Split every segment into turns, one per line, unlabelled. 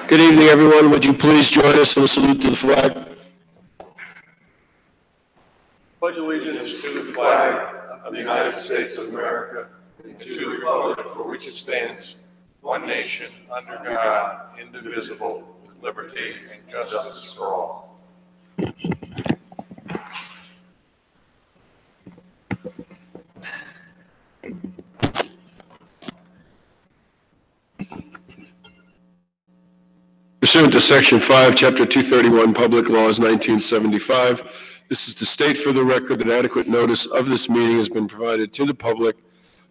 Good evening, everyone. Would you please join us in a salute to the flag?
Pledge allegiance to the flag of the United States of America and to the republic for which it stands, one nation, under God, indivisible, with liberty and justice for all.
Pursuant to Section 5, Chapter 231, Public Laws 1975, this is to state for the record that adequate notice of this meeting has been provided to the public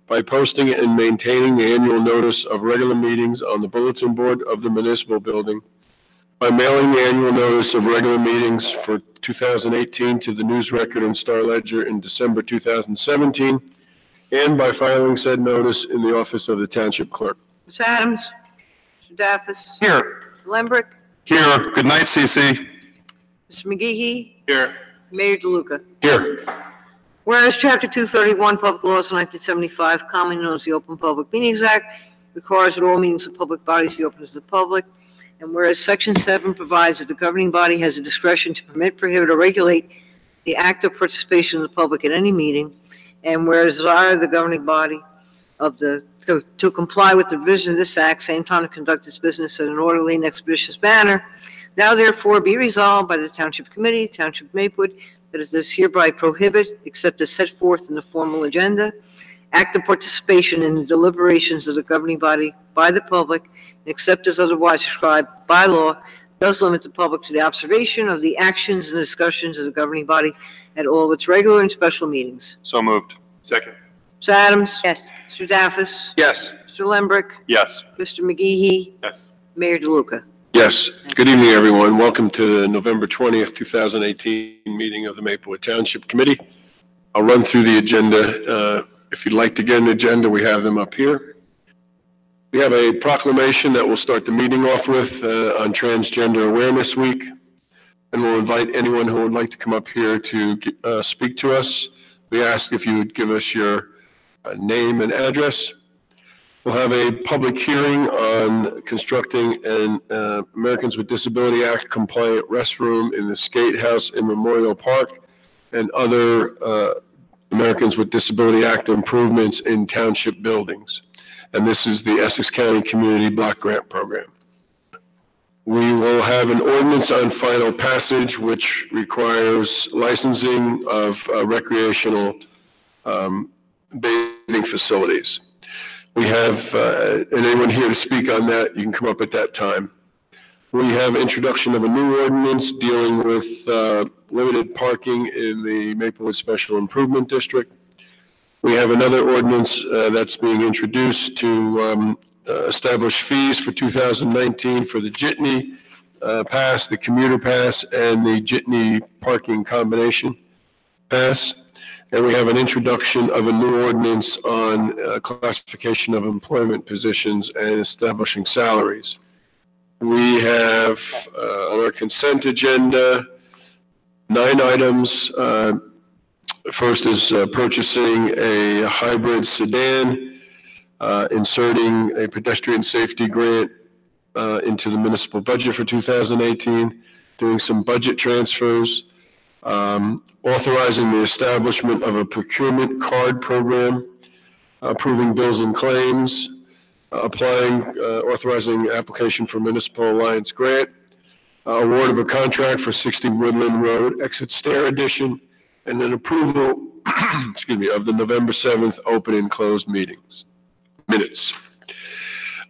by posting and maintaining the annual notice of regular meetings on the bulletin board of the municipal building, by mailing the annual notice of regular meetings for 2018 to the News Record and Star Ledger in December 2017, and by filing said notice in the office of the Township Clerk.
Mr. Adams. Mr. Daffis.
Here.
Mr. Lembrick.
Here. Good night, CC.
Mr. McGehee.
Here.
Mayor DeLuca.
Here.
Whereas Chapter 231, Public Laws 1975, commonly known as the Open Public Meetings Act, requires that all meetings of public bodies be open to the public, and whereas Section 7 provides that the governing body has the discretion to permit, prohibit, or regulate the active participation of the public at any meeting, and whereas desire the governing body of to comply with the provisions of this act, same time to conduct its business in an orderly and expeditious manner, now therefore be resolved by the Township Committee, Township of Maplewood, that it does hereby prohibit, except as set forth in the formal agenda, active participation in the deliberations of the governing body by the public, and except as otherwise prescribed by law, does limit the public to the observation of the actions and discussions of the governing body at all of its regular and special meetings.
So moved. Second.
Mr. Adams?
Yes.
Mr. Daffis?
Yes.
Mr. Lembrick?
Yes.
Mr. McGehee?
Yes.
Mayor DeLuca.
Yes. Good evening, everyone. Welcome to the November 20th, 2018 meeting of the Maplewood Township Committee. I'll run through the agenda. If you'd like to get an agenda, we have them up here. We have a proclamation that we'll start the meeting off with on Transgender Awareness Week. And we'll invite anyone who would like to come up here to speak to us. We ask if you would give us your name and address. We'll have a public hearing on constructing an Americans with Disability Act compliant restroom in the Skate House in Memorial Park and other Americans with Disability Act improvements in township buildings. And this is the Essex County Community Block Grant Program. We will have an ordinance on final passage which requires licensing of recreational bathing facilities. We have anyone here to speak on that, you can come up at that time. We have introduction of a new ordinance dealing with limited parking in the Maplewood Special Improvement District. We have another ordinance that's being introduced to establish fees for 2019 for the Jitney Pass, the Commuter Pass, and the Jitney Parking Combination Pass. And we have an introduction of a new ordinance on classification of employment positions and establishing salaries. We have on our consent agenda 9 items. First is purchasing a hybrid sedan, inserting a pedestrian safety grant into the municipal budget for 2018, doing some budget transfers, authorizing the establishment of a procurement card program, approving bills and claims, authorizing application for Municipal Alliance grant, award of a contract for 60 Woodland Road exit stair addition, and an approval, excuse me, of the November 7th open and closed minutes.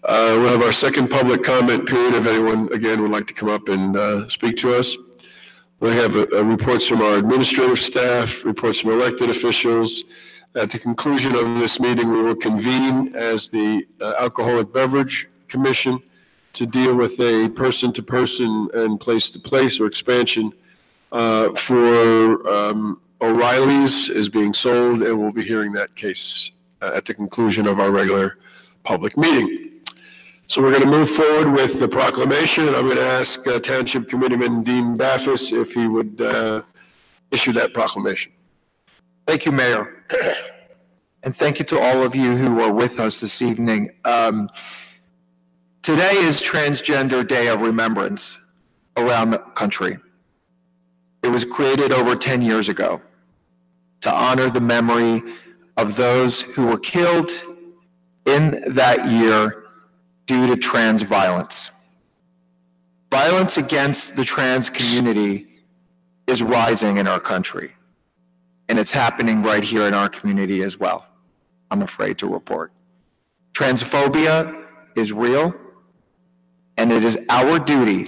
We'll have our second public comment period if anyone, again, would like to come up and speak to us. We have reports from our administrative staff, reports from elected officials. At the conclusion of this meeting, we will convene as the Alcoholic Beverage Commission to deal with a person-to-person and place-to-place or expansion for O'Reilly's is being sold, and we'll be hearing that case at the conclusion of our regular public meeting. So we're going to move forward with the proclamation, and I'm going to ask Township Committeeman Dean Daffis if he would issue that proclamation.
Thank you, Mayor. And thank you to all of you who are with us this evening. Today is Transgender Day of Remembrance around the country. It was created over 10 years ago to honor the memory of those who were killed in that year due to trans violence. Violence against the trans community is rising in our country, and it's happening right here in our community as well, I'm afraid to report. Transphobia is real, and it is our duty,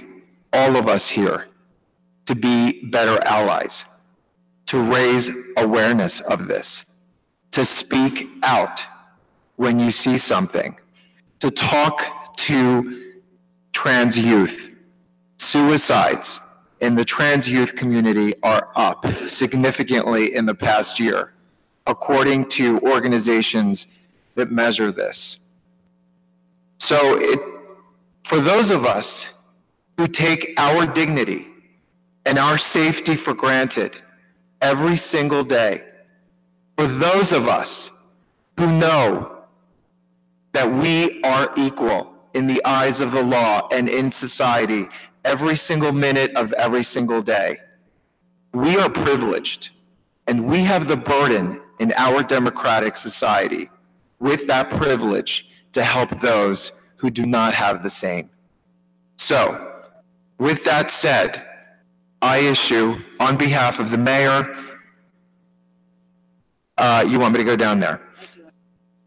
all of us here, to be better allies, to raise awareness of this, to speak out when you see something, to talk to trans youth. Suicides in the trans youth community are up significantly in the past year, according to organizations that measure this. So for those of us who take our dignity and our safety for granted every single day, for those of us who know that we are equal in the eyes of the law and in society every single minute of every single day, we are privileged, and we have the burden in our democratic society with that privilege to help those who do not have the same. So, with that said, I issue, on behalf of the mayor, you want me to go down there?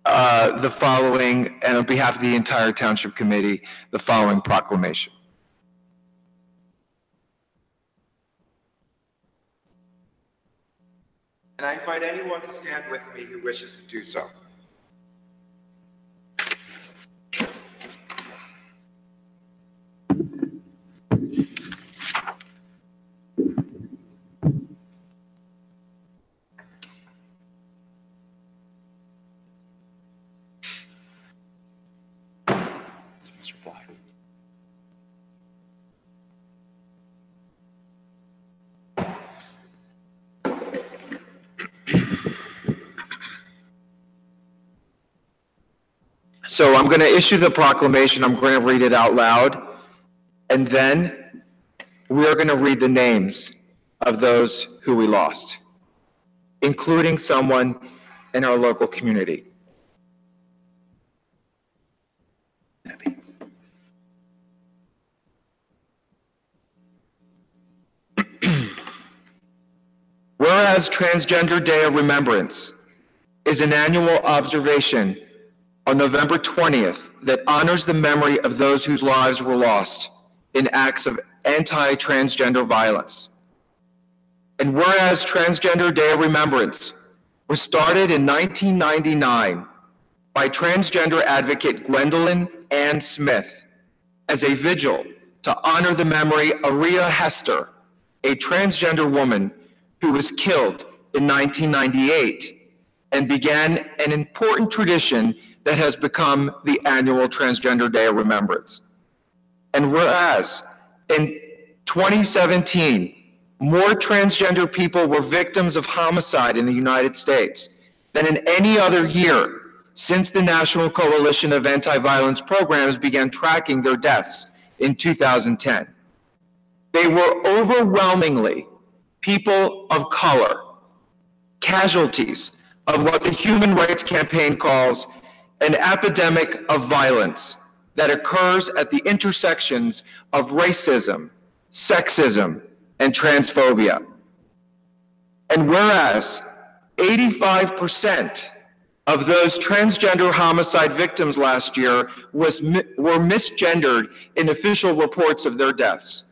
The following, and on behalf of the entire Township Committee, the following proclamation. And I invite anyone to stand with me who wishes to do so. So I'm going to issue the proclamation. I'm going to read it out loud, and then we're going to read the names of those who we lost, including someone in our local community. Whereas Transgender Day of Remembrance is an annual observation on November 20th that honors the memory of those whose lives were lost in acts of anti-transgender violence. And whereas Transgender Day of Remembrance was started in 1999 by transgender advocate Gwendolyn Ann Smith as a vigil to honor the memory of Rhea Hester, a transgender woman who was killed in 1998, and began an important tradition that has become the annual Transgender Day of Remembrance. And whereas in 2017, more transgender people were victims of homicide in the United States than in any other year since the National Coalition of Anti-Violence Programs began tracking their deaths in 2010. They were overwhelmingly people of color, casualties of what the Human Rights Campaign calls an epidemic of violence that occurs at the intersections of racism, sexism, and transphobia. And whereas 85% of those transgender homicide victims last year were misgendered in official reports of their deaths.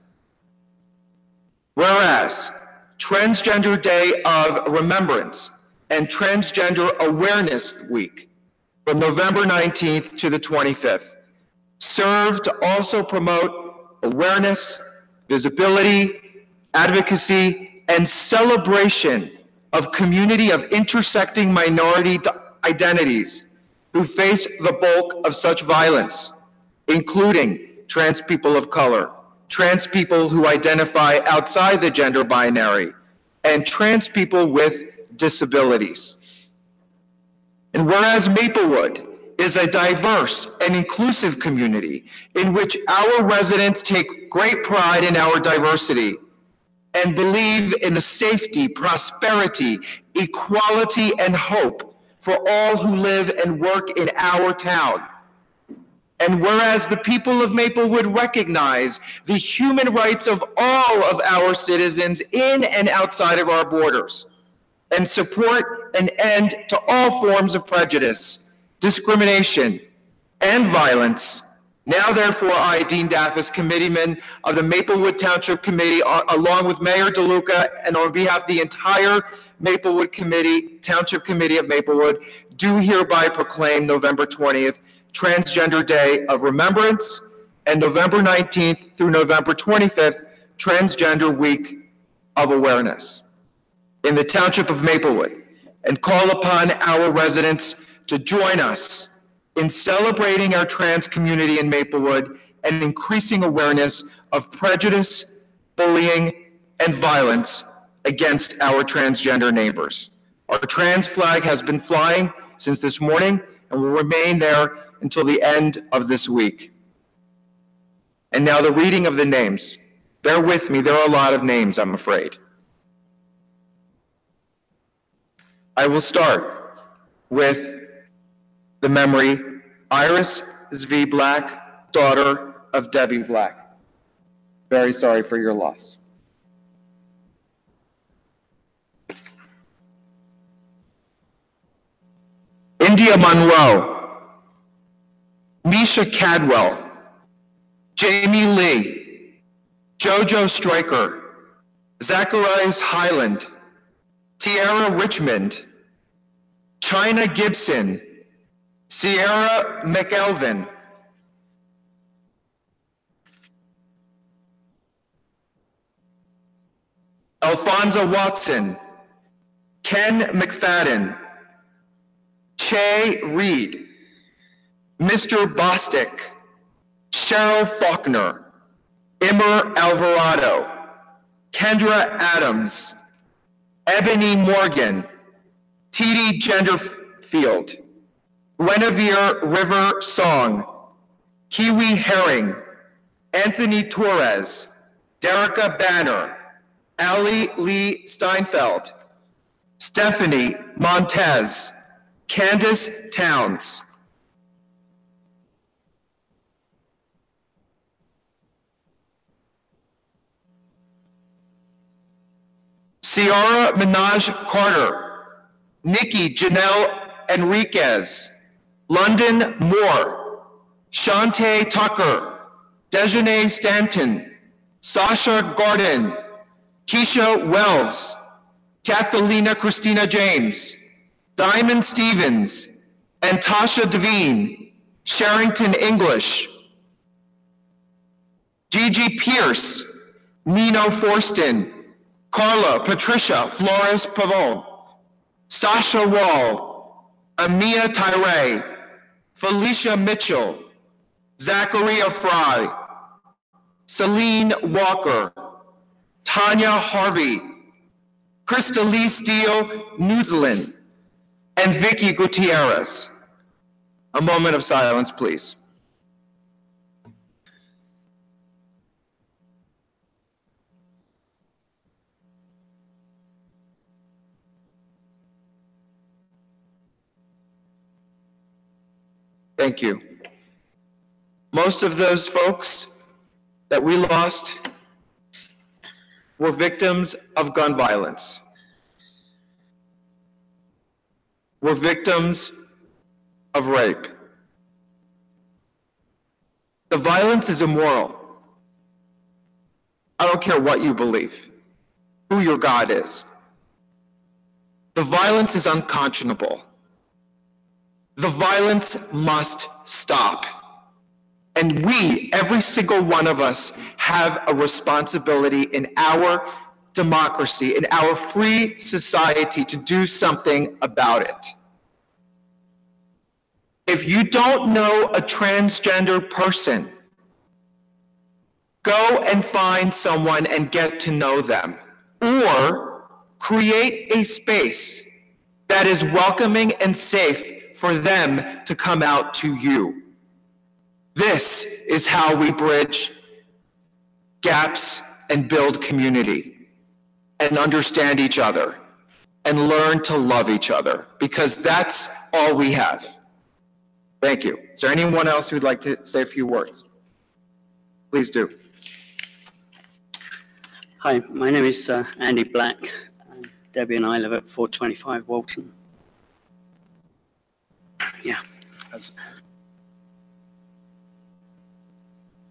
Whereas Transgender Day of Remembrance and Transgender Awareness Week from November 19th to the 25th serve to also promote awareness, visibility, advocacy, and celebration of community of intersecting minority identities who face the bulk of such violence, including trans people of color, trans people who identify outside the gender binary, and trans people with disabilities. And whereas Maplewood is a diverse and inclusive community in which our residents take great pride in our diversity and believe in the safety, prosperity, equality, and hope for all who live and work in our town. And whereas the people of Maplewood recognize the human rights of all of our citizens in and outside of our borders, and support an end to all forms of prejudice, discrimination, and violence, now therefore I, Dean Daffis, committeeman of the Maplewood Township Committee, along with Mayor DeLuca, and on behalf of the entire Maplewood Committee, Township Committee of Maplewood, do hereby proclaim November 20th, Transgender Day of Remembrance, and November 19th through November 25th, Transgender Week of Awareness in the Township of Maplewood, and call upon our residents to join us in celebrating our trans community in Maplewood and increasing awareness of prejudice, bullying, and violence against our transgender neighbors. Our trans flag has been flying since this morning and will remain there until the end of this week. And now the reading of the names. Bear with me, there are a lot of names, I'm afraid. I will start with the memory, Iris Zvi Black, daughter of Debbie Black. Very sorry for your loss. India Monroe, Misha Cadwell, Jamie Lee, Jojo Stryker, Zacharias Highland, Tiara Richmond, China Gibson, Sierra McElvin, Alfonso Watson, Ken McFadden, Che Reed, Mr. Bostic, Cheryl Faulkner, Immer Alvarado, Kendra Adams, Ebony Morgan, T.D. Genderfield, Guinevere River Song, Kiwi Herring, Anthony Torres, Derica Banner, Allie Lee Steinfeld, Stephanie Montez, Candace Towns. Ciara Minaj Carter, Nikki Janelle Enriquez, London Moore, Shantae Tucker, Dejanay Stanton, Sasha Garden, Keisha Wells, Kathalina Christina James, Diamond Stevens, and Tasha Devine, Sherrington English, Gigi Pierce, Nino Forston, Carla Patricia Flores Pavon, Sasha Wall, Amia Tyree, Felicia Mitchell, Zachariah Fry, Celine Walker, Tanya Harvey, Crystalee Steele Newsland, and Vicky Gutierrez. A moment of silence, please. Thank you. Most of those folks that we lost were victims of gun violence, were victims of rape. The violence is immoral. I don't care what you believe, who your God is. The violence is unconscionable. The violence must stop. And we, every single one of us, have a responsibility in our democracy, in our free society, to do something about it. If you don't know a transgender person, go and find someone and get to know them, or create a space that is welcoming and safe for them to come out to you. This is how we bridge gaps and build community and understand each other and learn to love each other, because that's all we have. Thank you. Is there anyone else who'd like to say a few words? Please do.
Hi, my name is Andy Black. Debbie and I live at 425 Walton. Yeah.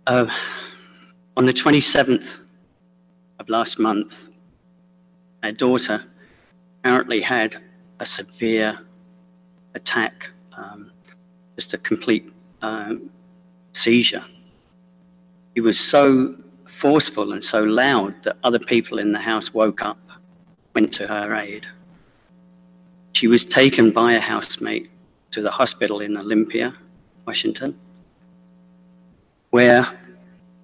On the 27th of last month, our daughter apparently had a severe attack, just a complete seizure. It was so forceful and so loud that other people in the house woke up, went to her aid. She was taken by a housemate to the hospital in Olympia, Washington, where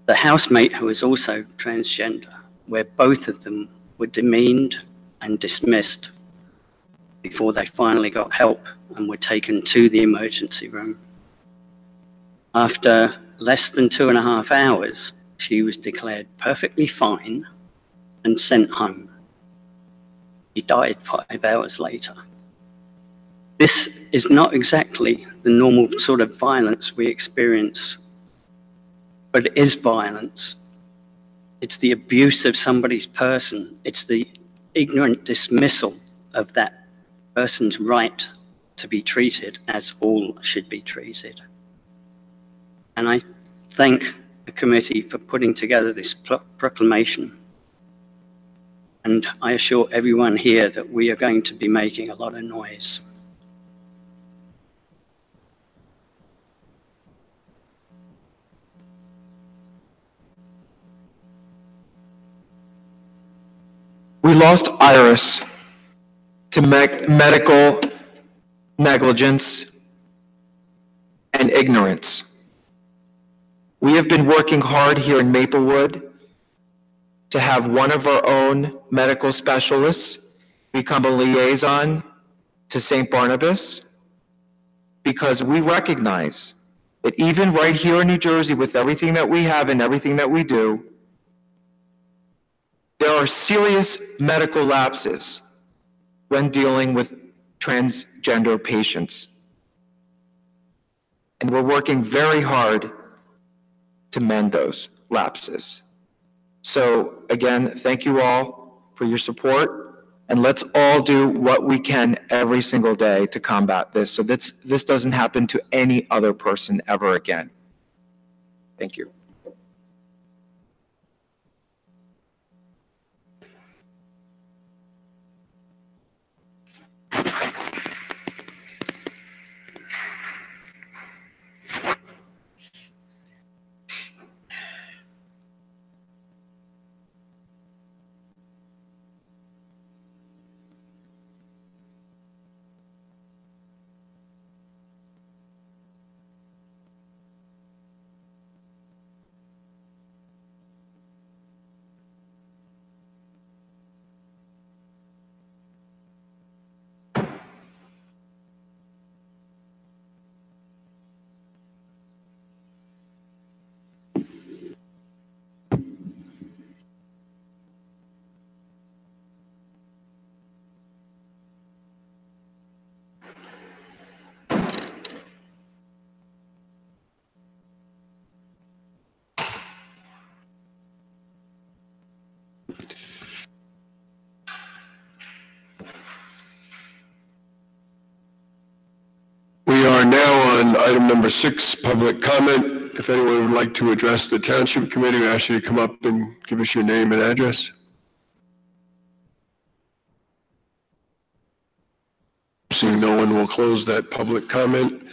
the housemate, who was also transgender, where both of them were demeaned and dismissed before they finally got help and were taken to the emergency room. After less than 2.5 hours, she was declared perfectly fine and sent home. She died 5 hours later. This is not exactly the normal sort of violence we experience, but it is violence. It's the abuse of somebody's person. It's the ignorant dismissal of that person's right to be treated as all should be treated. And I thank the committee for putting together this proclamation. And I assure everyone here that we are going to be making a lot of noise.
We lost Iris to medical negligence and ignorance. We have been working hard here in Maplewood to have one of our own medical specialists become a liaison to St. Barnabas, because we recognize that even right here in New Jersey, with everything that we have and everything that we do, there are serious medical lapses when dealing with transgender patients. And we're working very hard to mend those lapses. So again, thank you all for your support, and let's all do what we can every single day to combat this, so this doesn't happen to any other person ever again. Thank you.
We are now on item number 6, public comment. If anyone would like to address the Township Committee, we ask you to come up and give us your name and address. Seeing no one, will close that public comment.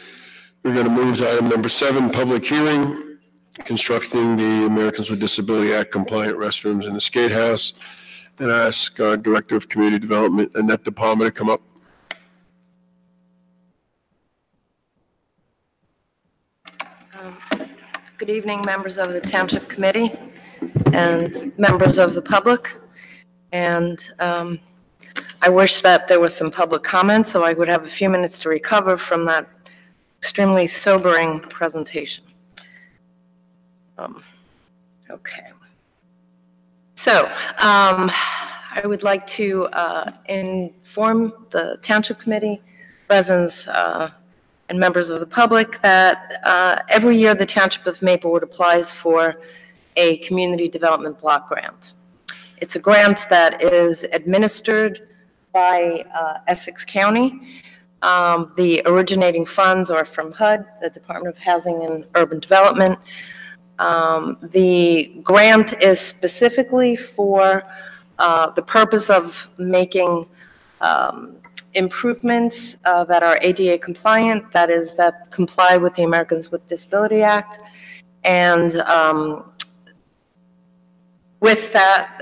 We're going to move to item number 7, public hearing, constructing the Americans with Disability Act compliant restrooms in the Skate House. And I ask our Director of Community Development, Annette De Palma, to come up.
Good evening, members of the Township Committee and members of the public. And I wish that there was some public comment so I would have a few minutes to recover from that extremely sobering presentation. Okay. So I would like to inform the Township Committee, residents, and members of the public that every year the Township of Maplewood applies for a community development block grant. It's a grant that is administered by Essex County. The originating funds are from HUD, the Department of Housing and Urban Development. The grant is specifically for the purpose of making improvements that are ADA compliant, that is, that comply with the Americans with Disability Act. And with that,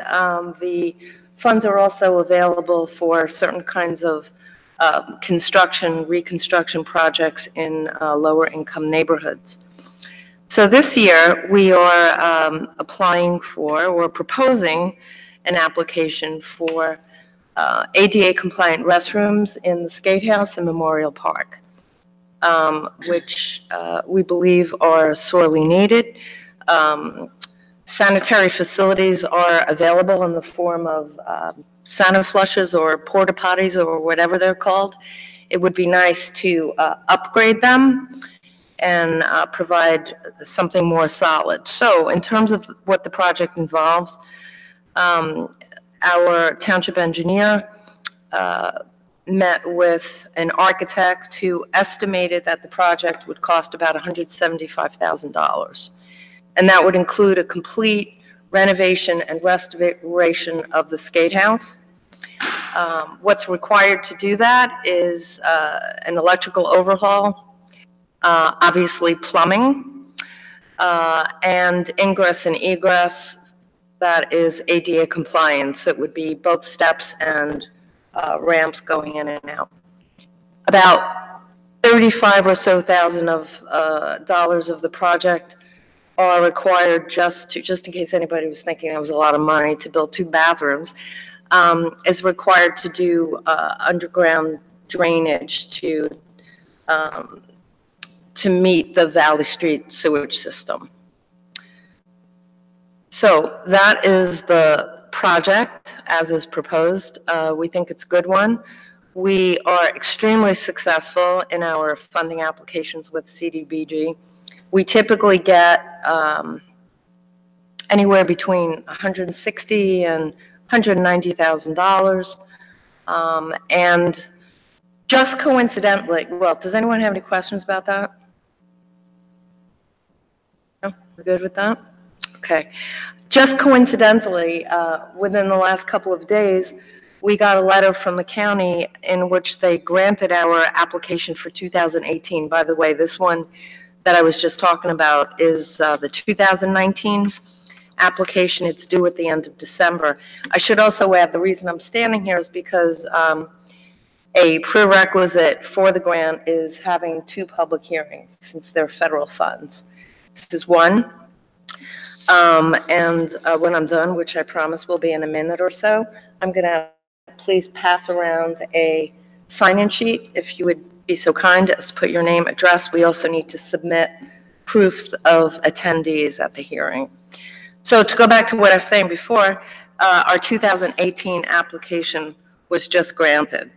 the funds are also available for certain kinds of construction, reconstruction projects in lower income neighborhoods. So this year, we are applying for, or proposing an application for ADA compliant restrooms in the Skate House and Memorial Park, which we believe are sorely needed. Sanitary facilities are available in the form of Santa flushes or porta potties or whatever they're called. It would be nice to upgrade them and provide something more solid. So in terms of what the project involves, our township engineer met with an architect who estimated that the project would cost about $175,000. And that would include a complete renovation and restoration of the Skate House. What's required to do that is an electrical overhaul, obviously plumbing, and ingress and egress that is ADA compliant. So it would be both steps and ramps going in and out. About 35 or so thousand of dollars of the project are required just in case anybody was thinking that was a lot of money to build 2 bathrooms, is required to do underground drainage to meet the Valley Street sewage system. So that is the project as is proposed. We think it's a good one. We are extremely successful in our funding applications with CDBG. We typically get anywhere between $160,000 and $190,000. And just coincidentally, well, does anyone have any questions about that? No, we're good with that? Okay. Just coincidentally, within the last couple of days, we got a letter from the county in which they granted our application for 2018. By the way, this one that I was just talking about is the 2019 application. It's due at the end of December. I should also add, the reason I'm standing here is because a prerequisite for the grant is having 2 public hearings since they're federal funds. This is one. And when I'm done, which I promise will be in a minute or so, I'm going to please pass around a sign-in sheet, if you would be so kind as to put your name, address. We also need to submit proofs of attendees at the hearing. So to go back to what I was saying before, our 2018 application was just granted.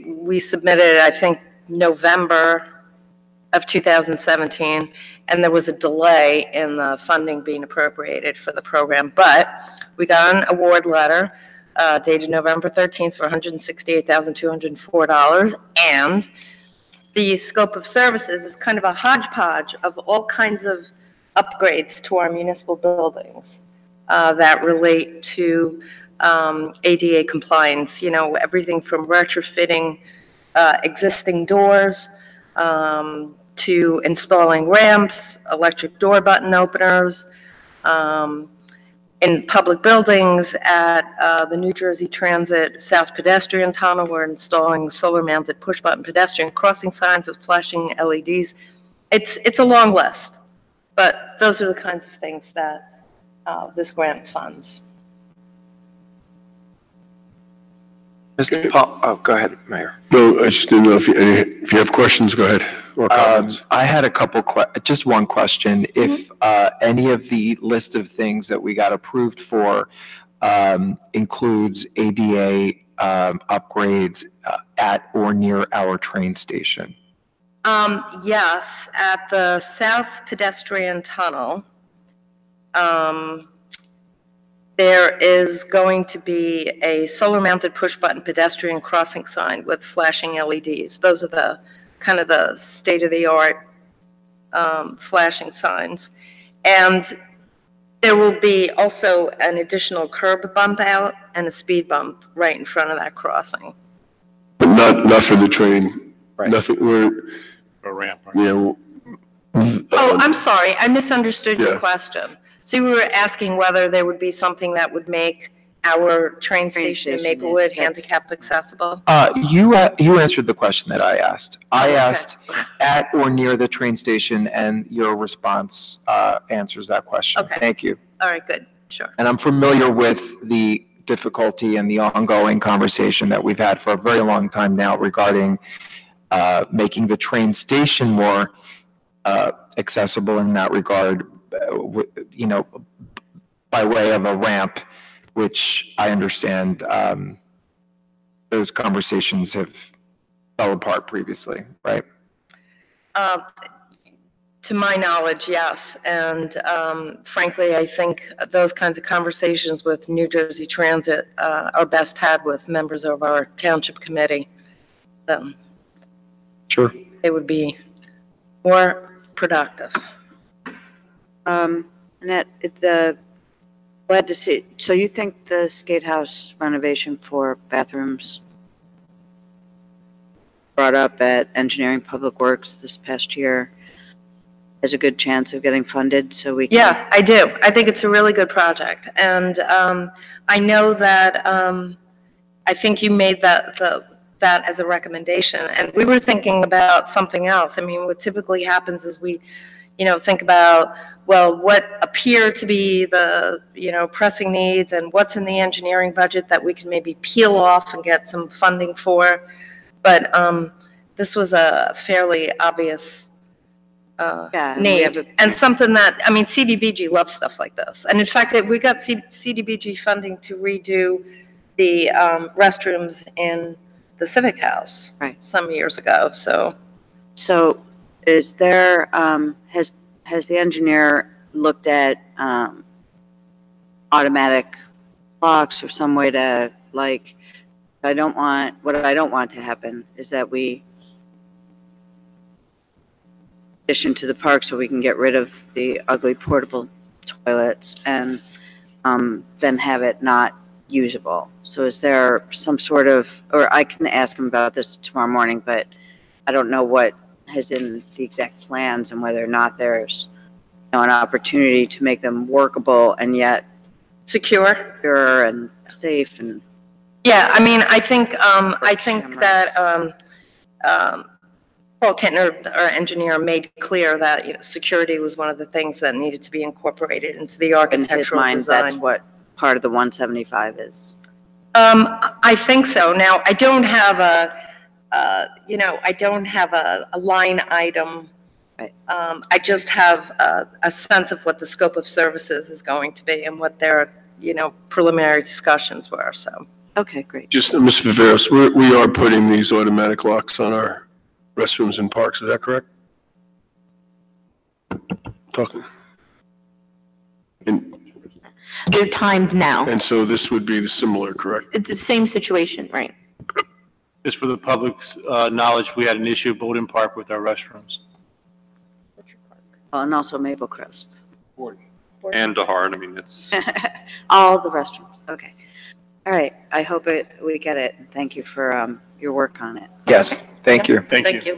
We submitted, I think, November of 2017, and there was a delay in the funding being appropriated for the program. But we got an award letter dated November 13th for $168,204, and the scope of services is kind of a hodgepodge of all kinds of upgrades to our municipal buildings that relate to ADA compliance. You know, everything from retrofitting existing doors to installing ramps, electric door button openers. In public buildings at the New Jersey Transit South Pedestrian Tunnel, we're installing solar-mounted push-button pedestrian crossing signs with flashing LEDs. It's a long list, but those are the kinds of things that this grant funds.
Mr. Paul, oh, go ahead, Mayor.
No, I just didn't know if you have questions, go ahead, or comments.
I had a couple, just one question. If any of the list of things that we got approved for includes ADA upgrades at or near our train station?
Yes, at the South Pedestrian Tunnel, there is going to be a solar-mounted push-button pedestrian crossing sign with flashing LEDs. Those are the kind of the state-of-the-art flashing signs. And there will be also an additional curb bump out and a speed bump right in front of that crossing.
But not for the train.
Right.
Nothing,
A ramp.
yeah.
Oh, I'm sorry, I misunderstood your
Yeah.
question. See, we were asking whether there would be something that would make our train station in
station,
Maplewood
yeah,
handicap accessible?
You answered the question that I asked. I
Okay.
asked at or near the train station, and your response answers that question.
Okay.
Thank you.
All right, good, sure.
And I'm familiar with the difficulty and the ongoing conversation that we've had for a very long time now regarding making the train station more accessible in that regard, by way of a ramp, which I understand those conversations have fell apart previously, right?
To my knowledge, yes. And frankly, I think those kinds of conversations with New Jersey Transit are best had with members of our township committee.
Sure.
They would be more productive.
Annette, glad to see, so you think the skate house renovation for bathrooms brought up at Engineering Public Works this past year has a good chance of getting funded, so we can?
Yeah, I do. I think it's a really good project. And I know that, I think you made that as a recommendation. And we were thinking about something else. I mean, what typically happens is we, think about, well, what appear to be the, pressing needs and what's in the engineering budget that we can maybe peel off and get some funding for. But this was a fairly obvious
Yeah,
need, and something that, I mean, CDBG loves stuff like this. And in fact, we got CDBG funding to redo the restrooms in the Civic House
Right.
some years ago, so.
So is there, has the engineer looked at automatic locks or some way to, like, what I don't want to happen is that we addition to the park so we can get rid of the ugly portable toilets and then have it not usable. So is there some sort of, or I can ask him about this tomorrow morning, but I don't know what is in the exact plans and whether or not there's an opportunity to make them workable and yet
Secure?
secure and safe and.
Yeah, I mean, I think
cameras.
that Paul Kentner, our engineer, made clear that, security was one of the things that needed to be incorporated into the
In his
architectural
mind,
design.
that's what part of the 175 is.
I think so. Now, I don't have a line item.
Right.
I just have a sense of what the scope of services is going to be and what their, preliminary discussions were, so.
Okay, great.
Just, Ms. Viveros, we are putting these automatic locks on our restrooms and parks, is that correct? Talking.
They're timed now.
And so this would be similar, correct?
It's the same situation, right?
Just for the public's knowledge, we had an issue at Bowden Park with our restrooms.
Oh, and also Maple Crest.
And DeHart, I mean, it's,
All the restrooms, okay. All right, I hope we get it. Thank you for your work on it.
Yes, thank you.
Thank you.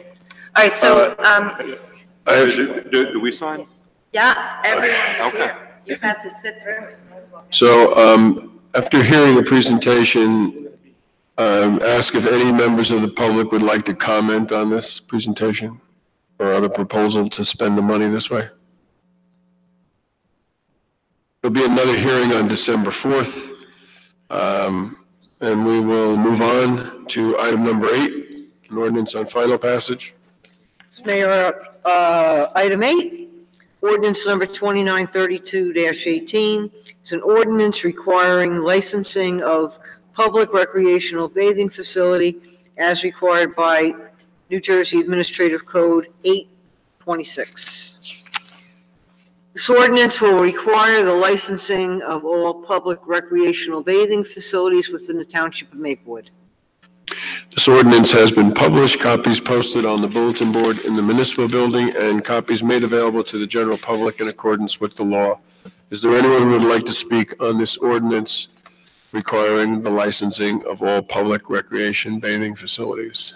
All right, so,
I have,
do we sign?
yes, everyone's
Okay.
here. You've had to sit through it.
so, after hearing the presentation, ask if any members of the public would like to comment on this presentation or on the proposal to spend the money this way. There'll be another hearing on December 4th. And we will move on to item number 8, an ordinance on final passage.
Mayor, item 8, ordinance number 2932-18. It's an ordinance requiring licensing of public recreational bathing facility as required by New Jersey Administrative Code 826. This ordinance will require the licensing of all public recreational bathing facilities within the Township of Maplewood.
This ordinance has been published, copies posted on the bulletin board in the municipal building, and copies made available to the general public in accordance with the law. Is there anyone who would like to speak on this ordinance requiring the licensing of all public recreation bathing facilities?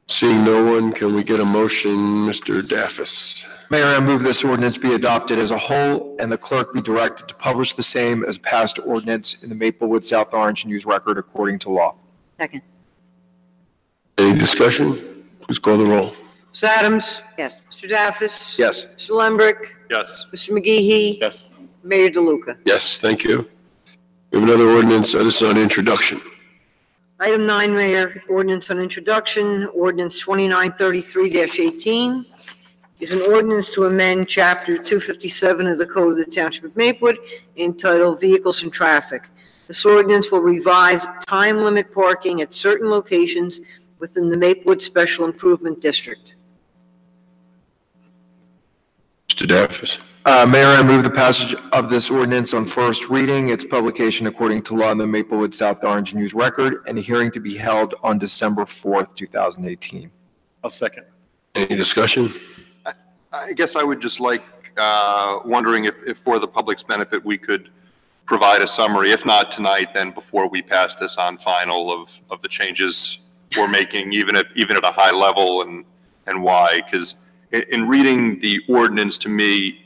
Seeing no one, can we get a motion, Mr. Daffis?
Mayor, I move this ordinance be adopted as a whole and the clerk be directed to publish the same as passed ordinance in the Maplewood South Orange News Record according to law.
Second.
Any discussion? Please call the roll.
Ms. Adams? Yes. Mr. Daffis?
Yes.
Mr. Lembrick?
Yes.
Mr. McGee?
Yes.
Mayor DeLuca?
Yes, thank you. We have another ordinance, this is on introduction.
Item 9, Mayor, ordinance on introduction, ordinance 2933-18 is an ordinance to amend Chapter 257 of the Code of the Township of Maplewood entitled Vehicles and Traffic. This ordinance will revise time limit parking at certain locations within the Maplewood Special Improvement District.
Mr. Daffis.
Mayor, I move the passage of this ordinance on first reading, its publication according to law in the Maplewood South Orange News Record, and a hearing to be held on December 4th, 2018.
I'll second.
Any discussion?
I guess I would just like, wondering if for the public's benefit, we could provide a summary, if not tonight, then before we pass this on final of the changes we're making, even at a high level and why. Because in reading the ordinance, to me,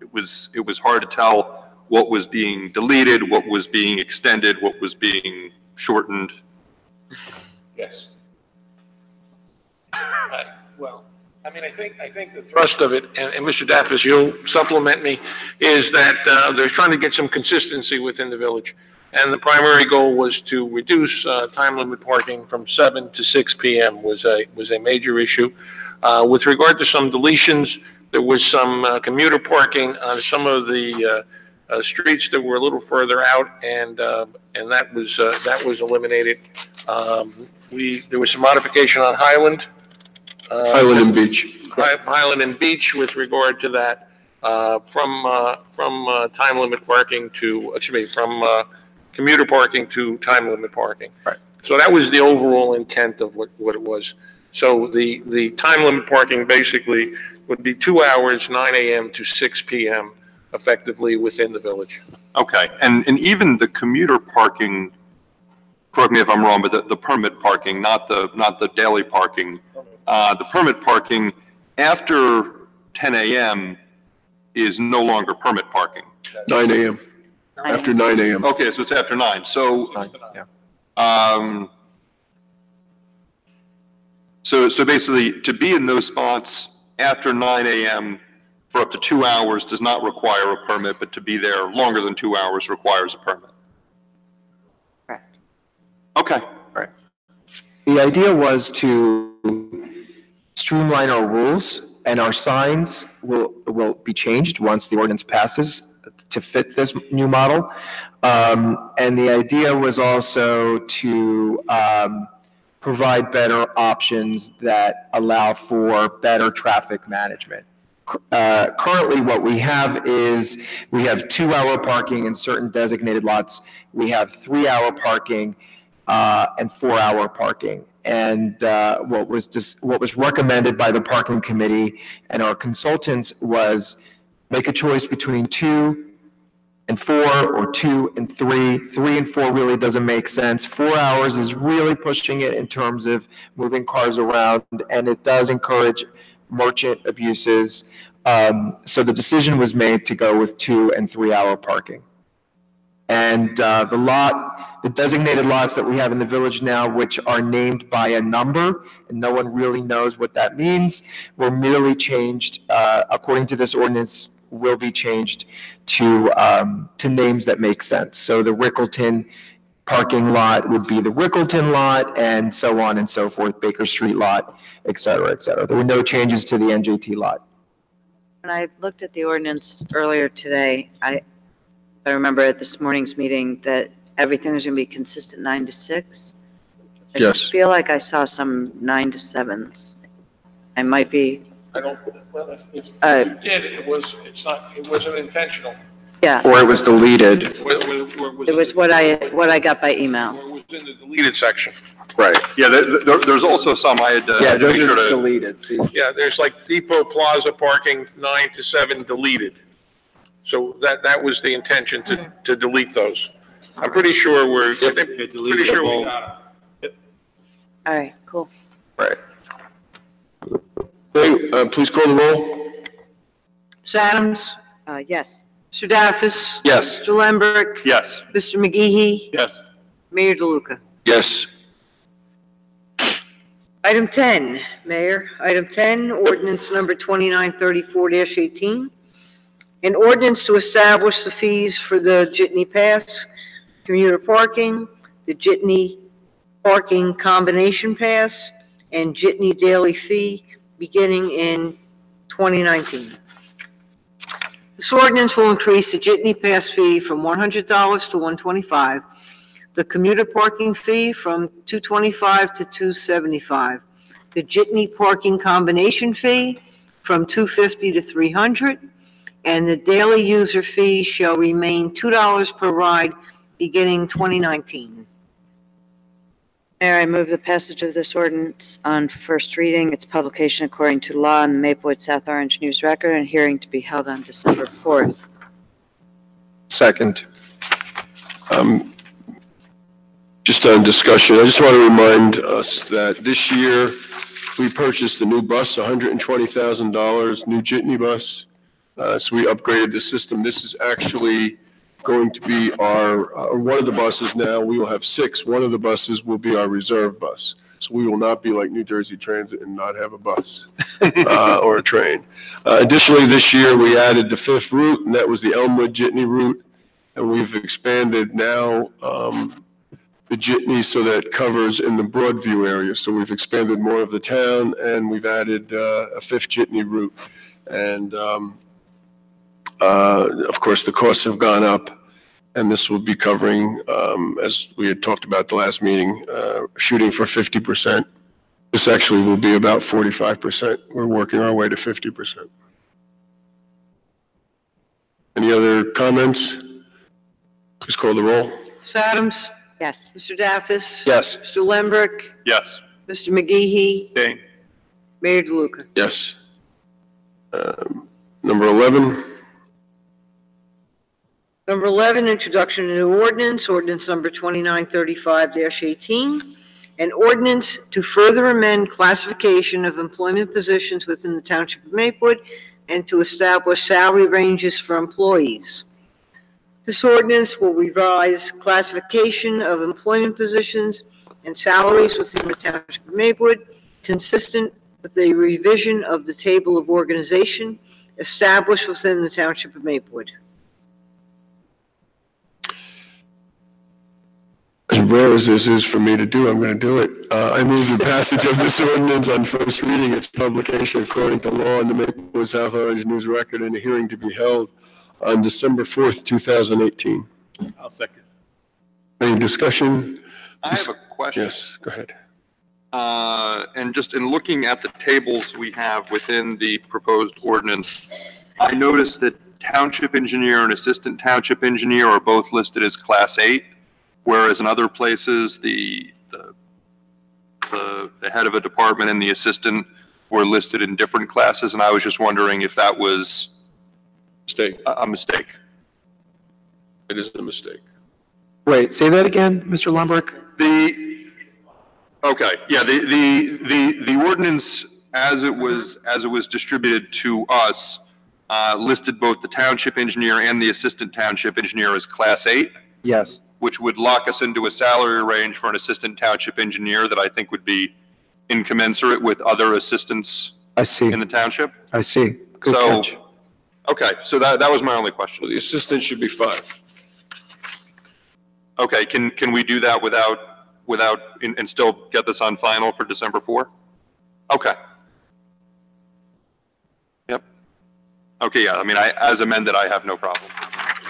it was hard to tell what was being deleted, what was being extended, what was being shortened.
Yes. Well, I mean, I think the thrust of it, and Mr. Daffis, you'll supplement me, is that they're trying to get some consistency within the village. And the primary goal was to reduce time limit parking from 7 to 6 p.m. was a major issue. With regard to some deletions, there was some commuter parking on some of the streets that were a little further out, and that was eliminated. There was some modification on Highland.
Highland and Beach.
Highland and Beach with regard to that, from time limit parking to, from commuter parking to time limit parking.
Right.
So that was the overall intent of what it was. So the time limit parking basically would be 2 hours, 9 a.m. to 6 p.m. effectively within the village.
Okay, and even the commuter parking, correct me if I'm wrong, but the permit parking, not the daily parking, the permit parking after 10 a.m. is no longer permit parking.
9 a.m. After 9 a.m.
Okay, so it's after 9. So,
Yeah.
So basically, to be in those spots after 9 a.m. for up to 2 hours does not require a permit, but to be there longer than 2 hours requires a permit.
Correct.
Okay.
Right. The idea was to streamline our rules, and our signs will be changed once the ordinance passes to fit this new model. And the idea was also to provide better options that allow for better traffic management. Currently, what we have is we have 2-hour parking in certain designated lots. We have 3-hour parking and 4-hour parking. And what was recommended by the parking committee and our consultants was make a choice between 2 and 4 or 2 and 3. 3 and 4 really doesn't make sense. 4 hours is really pushing it in terms of moving cars around, and it does encourage merchant abuses. So the decision was made to go with 2 and 3-hour parking. And the designated lots that we have in the village now, which are named by a number, and no one really knows what that means, were merely changed, according to this ordinance, will be changed to names that make sense. So the Rickleton parking lot would be the Rickleton lot, and so on and so forth, Baker Street lot, et cetera, et cetera. There were no changes to the NJT lot.
When I looked at the ordinance earlier today, I remember at this morning's meeting that everything was going to be consistent 9 to 6.
Yes.
I feel like I saw some 9 to 7s. I might be,
I don't, well, if
Uh,
you did, it wasn't intentional.
yeah,
Or it was deleted.
it was what I got by email.
Or it was in the deleted section.
Right. Yeah, there's also some I had
Yeah,
to
those
make sure
are
to,
deleted, see.
Yeah, there's like Depot Plaza parking 9 to 7 deleted. So that was the intention to delete those. I'm pretty sure pretty sure we got it.
All right, cool.
Right.
Okay, please call the roll.
Ms. Adams?
Yes.
Mr. Daffis?
Yes.
Mr. Lambert?
yes.
Mr. McGehee?
Yes.
Mayor DeLuca?
Yes.
Item 10, Mayor. Item 10, ordinance number 2934-18. An ordinance to establish the fees for the Jitney Pass, commuter parking, the Jitney Parking Combination Pass, and Jitney Daily Fee beginning in 2019. This ordinance will increase the Jitney Pass fee from $100 to $125, the commuter parking fee from $225 to $275, the Jitney Parking Combination Fee from $250 to $300, and the daily user fee shall remain $2 per ride beginning 2019.
Mayor, I move the passage of this ordinance on first reading, its publication according to law in the Maplewood South Orange News Record, and hearing to be held on December 4th.
Second.
Just on discussion, I just want to remind us that this year, we purchased a new bus, $120,000, new Jitney bus. So we upgraded the system. This is actually going to be our, one of the buses now. We will have 6. One of the buses will be our reserve bus. So we will not be like New Jersey Transit and not have a bus or a train. Additionally, this year, we added the 5th route, and that was the Elmwood Jitney route. And we've expanded now the Jitney so that it covers in the Broadview area. So we've expanded more of the town, and we've added a 5th Jitney route. And of course, the costs have gone up, and this will be covering, as we had talked about the last meeting, shooting for 50%. This actually will be about 45%. We're working our way to 50%. Any other comments? Please call the roll.
Ms. Adams?
Yes.
Mr. Daffis?
Yes.
Mr. Lambert?
Yes.
Mr. McGehee?
Staying.
Mayor DeLuca?
Yes. Number 11.
Number 11, introduction to new ordinance, ordinance number 2935-18. An ordinance to further amend classification of employment positions within the Township of Maplewood and to establish salary ranges for employees. This ordinance will revise classification of employment positions and salaries within the Township of Maplewood, consistent with a revision of the table of organization established within the Township of Maplewood.
As rare as this is for me to do, I'm going to do it. I move the passage of this ordinance on first reading, its publication according to law in the Maplewood South Orange News Record, and a hearing to be held on December 4th, 2018.
I'll second.
Any discussion?
I have a question.
Yes, go ahead.
And just in looking at the tables we have within the proposed ordinance, I noticed that township engineer and assistant township engineer are both listed as class 8, whereas in other places, the head of a department and the assistant were listed in different classes, and I was just wondering if that was a mistake.
It is a mistake.
Wait, say that again, Mr. Lombrick?
Okay, yeah, the ordinance as it was distributed to us listed both the township engineer and the assistant township engineer as class 8,
Yes.
which would lock us into a salary range for an assistant township engineer that I think would be incommensurate with other assistants
I see.
in the township.
I see. Good
So,
catch.
Okay, so that was my only question.
Well, the assistant should be 5.
Okay, can we do that and still get this on final for December 4? Okay. Yep. Okay, yeah, I mean, as amended, I have no problem.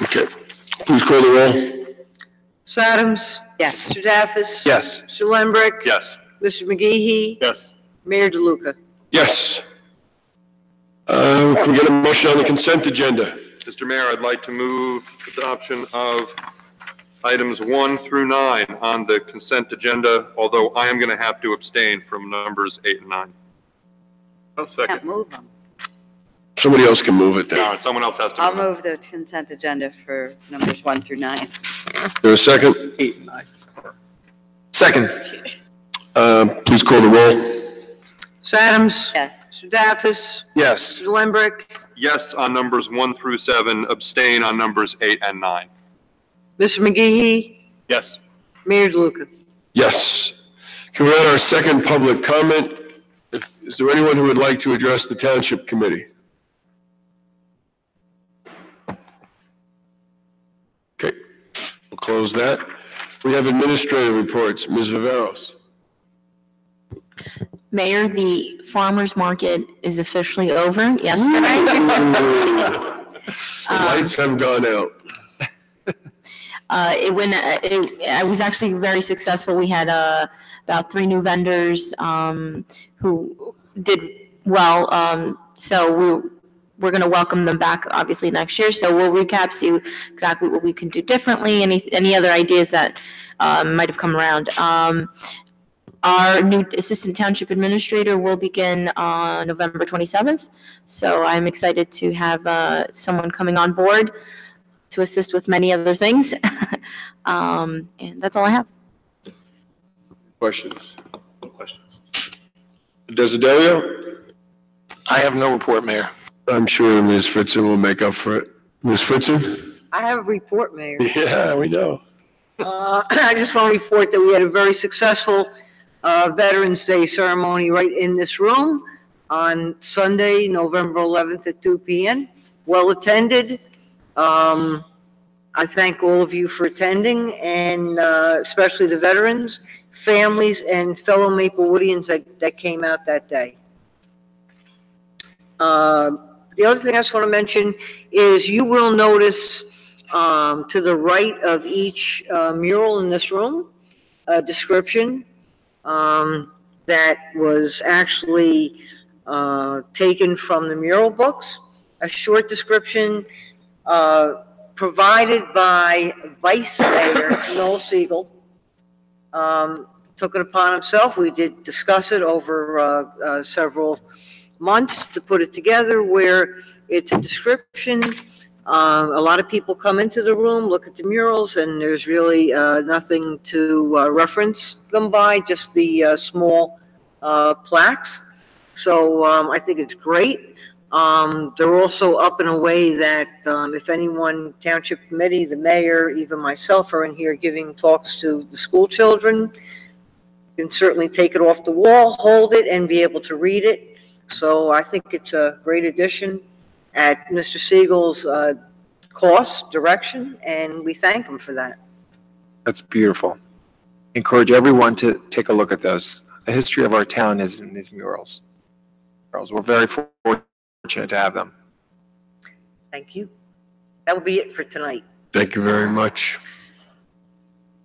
Okay. Please call the roll.
Ms. Adams?
Yes.
Mr. Daffis?
Yes.
Mr. Lambrecht?
Yes.
Mr. McGehee?
Yes.
Mayor DeLuca?
Yes. Can we get a motion on the consent agenda?
Mr. Mayor, I'd like to move adoption of items 1 through 9 on the consent agenda, although I am going to have to abstain from numbers 8 and 9.
I'll second.
Can't move them.
Somebody else can move it then.
No, someone else has to.
I'll move the consent agenda for numbers 1 through 9.
There a second?
8 and 9.
Second.
Please call the roll.
Ms. Adams?
Yes.
Mr. Daffis?
Yes.
Mr. Lambrecht?
Yes on numbers 1 through 7, abstain on numbers 8 and 9.
Mr. McGehee?
Yes.
Mayor DeLuca?
Yes. Can we add our second public comment? Is there anyone who would like to address the Township Committee? Okay, we'll close that. We have administrative reports. Ms. Viveros.
Mayor, the farmer's market is officially over yesterday.
The lights have gone out.
I was actually very successful. We had about 3 new vendors who did well. So we're going to welcome them back, obviously, next year. So we'll recap, see exactly what we can do differently, any other ideas that might have come around. Our new Assistant Township Administrator will begin on November 27th. So I'm excited to have someone coming on board to assist with many other things. And that's all I have.
Questions?
No questions.
Desiderio?
I have no report, Mayor.
I'm sure Ms. Fritzen will make up for it. Ms. Fritzen?
I have a report, Mayor.
Yeah, we know.
I just want to report that we had a very successful Veterans Day ceremony right in this room on Sunday, November 11th at 2 p.m. Well attended. I thank all of you for attending, and especially the veterans, families, and fellow Maplewoodians that came out that day. The other thing I just want to mention is you will notice to the right of each mural in this room a description that was actually taken from the mural books, a short description provided by Vice Mayor Noel Siegel. Took it upon himself. We did discuss it over several months to put it together, where it's a description. A lot of people come into the room, look at the murals, and there's really nothing to reference them by, just the small plaques. So I think it's great. They're also up in a way that if anyone, Township Committee, the mayor, even myself are in here giving talks to the school children, you can certainly take it off the wall, hold it, and be able to read it. So I think it's a great addition at Mr. Siegel's cost, direction, and we thank him for that.
That's beautiful. Encourage everyone to take a look at those. The history of our town is in these murals. We're very fortunate to have them.
Thank you. That will be it for tonight.
Thank you very much.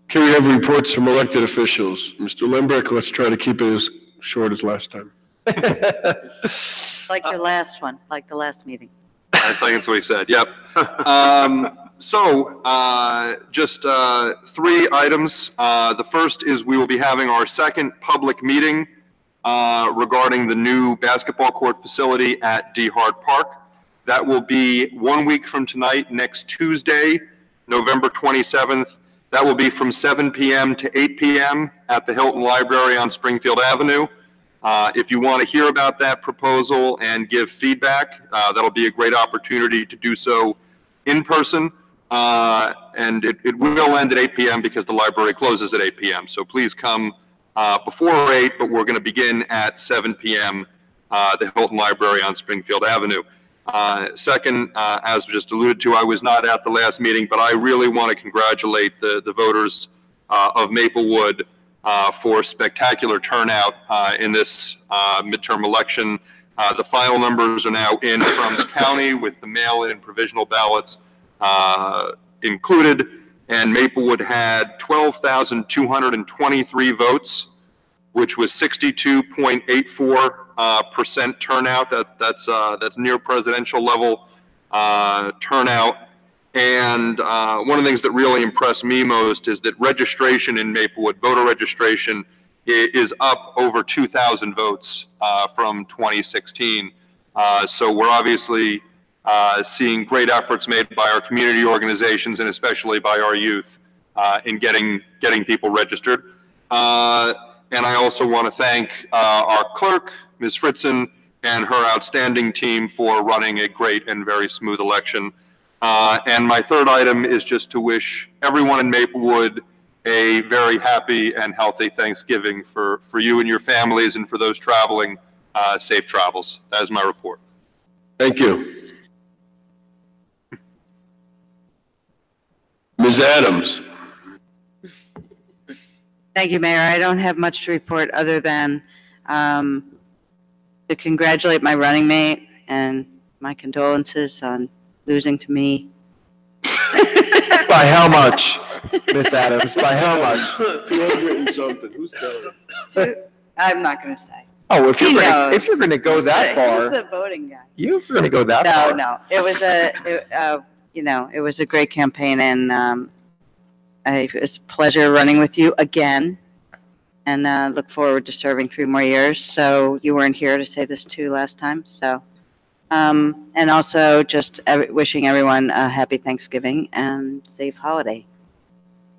Can we have reports from elected officials? Mr. Lembrecht, let's try to keep it as short as last time.
Like your last one, like the last meeting.
I think that's what he said, yep. Just 3 items. The first is we will be having our second public meeting regarding the new basketball court facility at D. Hart Park. That will be 1 week from tonight, next Tuesday, November 27th. That will be from 7 p.m. to 8 p.m. at the Hilton Library on Springfield Avenue. If you want to hear about that proposal and give feedback, that'll be a great opportunity to do so in person. And it will end at 8 p.m. because the library closes at 8 p.m. So please come before 8, but we're going to begin at 7 p.m. The Hilton Library on Springfield Avenue. Second, as just alluded to, I was not at the last meeting, but I really want to congratulate the voters of Maplewood for spectacular turnout in this midterm election. The final numbers are now in from the county with the mail-in provisional ballots included, and Maplewood had 12,223 votes, which was 62.84% turnout. That's near presidential level turnout. And one of the things that really impressed me most is that registration in Maplewood, voter registration, is up over 2,000 votes from 2016. So we're obviously seeing great efforts made by our community organizations and especially by our youth in getting people registered. And I also want to thank our clerk, Ms. Fritzen, and her outstanding team for running a great and very smooth election. And my third item is just to wish everyone in Maplewood a very happy and healthy Thanksgiving for you and your families, and for those traveling, safe travels. That is my report.
Thank you. Ms. Adams.
Thank you, Mayor. I don't have much to report other than to congratulate my running mate and my condolences on losing to me.
By how much, Miss Adams? By how much?
200 and something. Who's telling?
I'm not going to say.
Oh, if you're
knows.
going to go that
He's
far,
the voting guy.
you're going to go that far.
No. It was it was a great campaign, and it's a pleasure running with you again, and look forward to serving 3 more years. So you weren't here to say this too last time. So, and also just wishing everyone a happy Thanksgiving and safe holiday.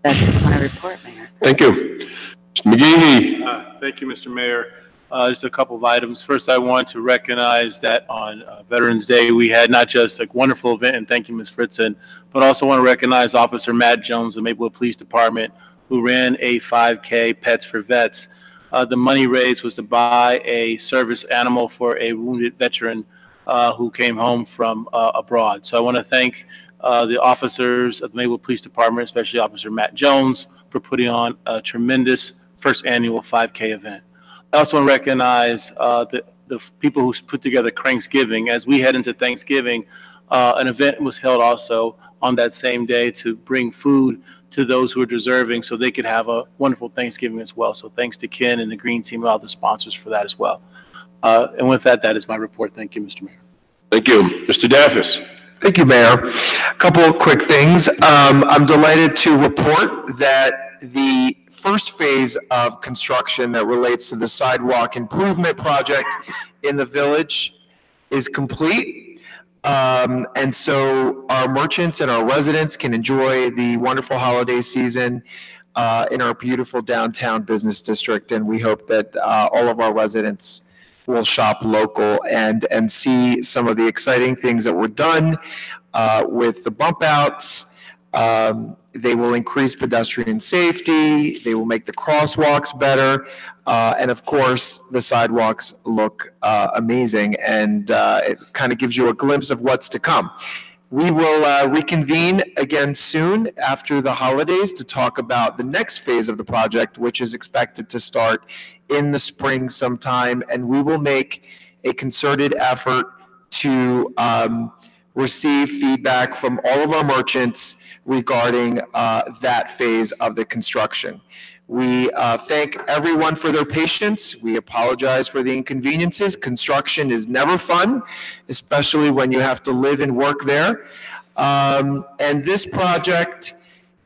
That's my report, Mayor.
Thank you. Mr. McGee.
Thank you, Mr. Mayor. Just a couple of items. First, I want to recognize that on Veterans Day, we had not just a wonderful event, and thank you, Ms. Fritzen, but also want to recognize Officer Matt Jones of Maplewood Police Department, who ran a 5K Pets for Vets. The money raised was to buy a service animal for a wounded veteran who came home from abroad. So I want to thank the officers of the Maplewood Police Department, especially Officer Matt Jones, for putting on a tremendous first annual 5K event. I also want to recognize the people who put together Cranksgiving. As we head into Thanksgiving, an event was held also on that same day to bring food to those who are deserving so they could have a wonderful Thanksgiving as well. So thanks to Ken and the Green Team and all the sponsors for that as well. And with that, that is my report. Thank you, Mr. Mayor.
Thank you. Mr. Daffis.
Thank you, Mayor. A couple of quick things. I'm delighted to report that the first phase of construction that relates to the sidewalk improvement project in the village is complete. And so our merchants and our residents can enjoy the wonderful holiday season in our beautiful downtown business district. And we hope that all of our residents will shop local and see some of the exciting things that were done with the bump outs. They will increase pedestrian safety. They will make the crosswalks better. And of course, the sidewalks look amazing, and it kind of gives you a glimpse of what's to come. We will reconvene again soon after the holidays to talk about the next phase of the project, which is expected to start in the spring sometime. And we will make a concerted effort to receive feedback from all of our merchants regarding that phase of the construction. We thank everyone for their patience. We apologize for the inconveniences. Construction is never fun, especially when you have to live and work there. And this project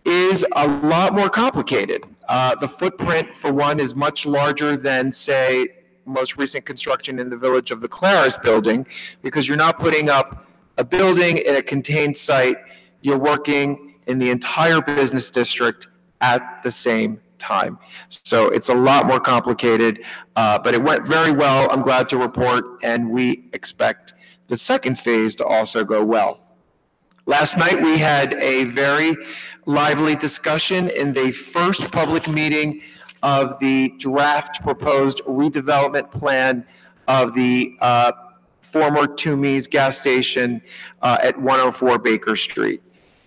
is a lot more complicated. The footprint, for one, is much larger than, say, most recent construction in the village of the Claris building, because you're not putting up a building in a contained site. You're working in the entire business district at the same time. So it's a lot more complicated, but it went very well, I'm glad to report, and we expect the second phase to also go well. Last night, we had a very lively discussion in the first public meeting of the draft proposed redevelopment plan of the former Toomey's gas station at 104 Baker Street.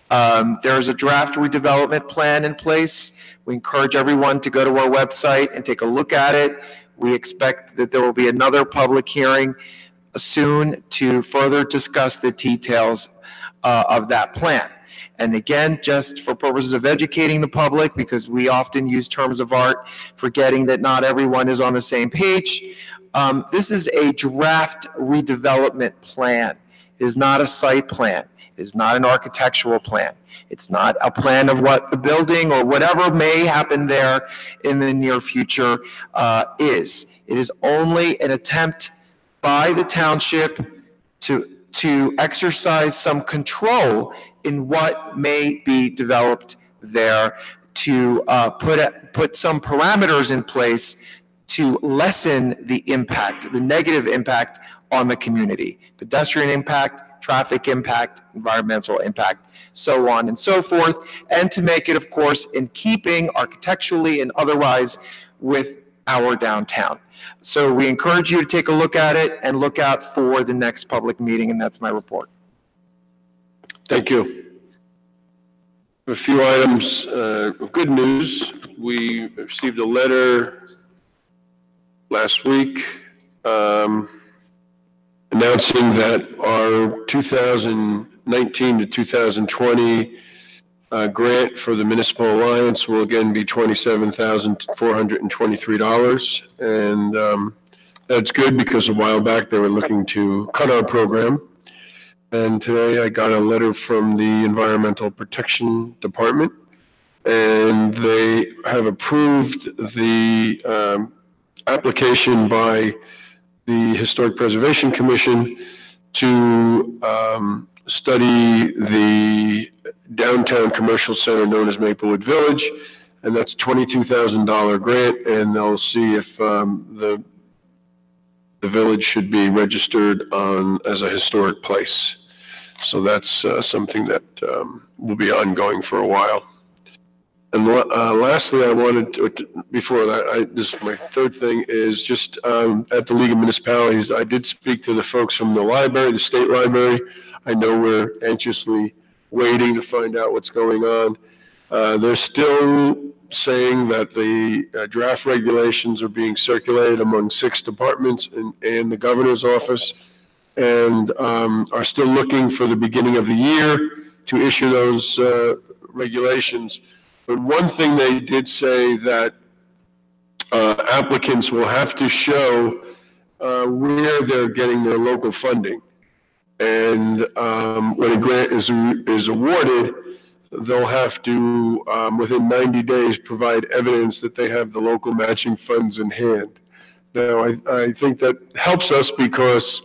There's a draft redevelopment plan in place. We encourage everyone to go to our website and take a look at it. We expect that there will be another public hearing soon to further discuss the details of that plan. And again, just for purposes of educating the public, because we often use terms of art, forgetting that not everyone is on the same page, this is a draft redevelopment plan. It is not a site plan. It is not an architectural plan. It's not a plan of what the building or whatever may happen there in the near future is. It is only an attempt by the township to exercise some control in what may be developed there, to put some parameters in place to lessen the impact, the negative impact on the community, pedestrian impact, traffic impact, environmental impact, so on and so forth, and to make it, of course, in keeping architecturally and otherwise with our downtown. So we encourage you to take a look at it and look out for the next public meeting, and that's my report.
Thank you. A few items of good news. We received a letter last week announcing that our 2019 to 2020 grant for the Municipal Alliance will again be $27,423. And that's good because a while back they were looking to cut our program. And today I got a letter from the Environmental Protection Department, and they have approved the application by the Historic Preservation Commission to study the downtown commercial center known as Maplewood Village, and that's $22,000 grant, and they'll see if the village should be registered as a historic place. So that's something that will be ongoing for a while. And lastly, I wanted to, before that, this is my third thing, is just at the League of Municipalities, I did speak to the folks from the library, the state library. I know we're anxiously waiting to find out what's going on. They're still saying that the draft regulations are being circulated among 6 departments and the governor's office, and are still looking for the beginning of the year to issue those regulations. But one thing they did say that applicants will have to show where they're getting their local funding. And when a grant is awarded, they'll have to, within 90 days, provide evidence that they have the local matching funds in hand. Now, I think that helps us because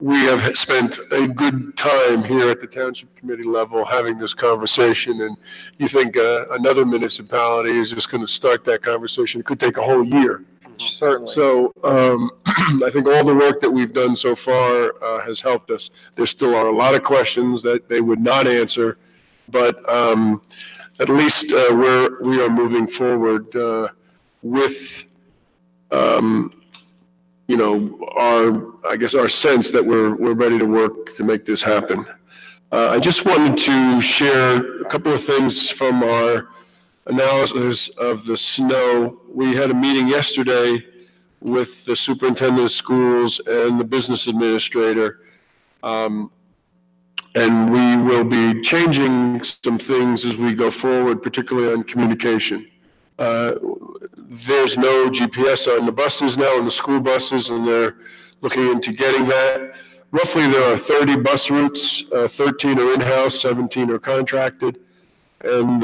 we have spent a good time here at the Township Committee level having this conversation, and you think another municipality is just going to start that conversation. It could take a whole year.
Certainly.
So I think all the work that we've done so far has helped us. There still are a lot of questions that they would not answer, but at least we are moving forward with our sense that we're ready to work to make this happen. I just wanted to share a couple of things from our analysis of the snow. We had a meeting yesterday with the superintendent of schools and the business administrator, and we will be changing some things as we go forward, particularly on communication. There's no GPS on the buses now, on the school buses, and they're looking into getting that. Roughly there are 30 bus routes, 13 are in-house, 17 are contracted, and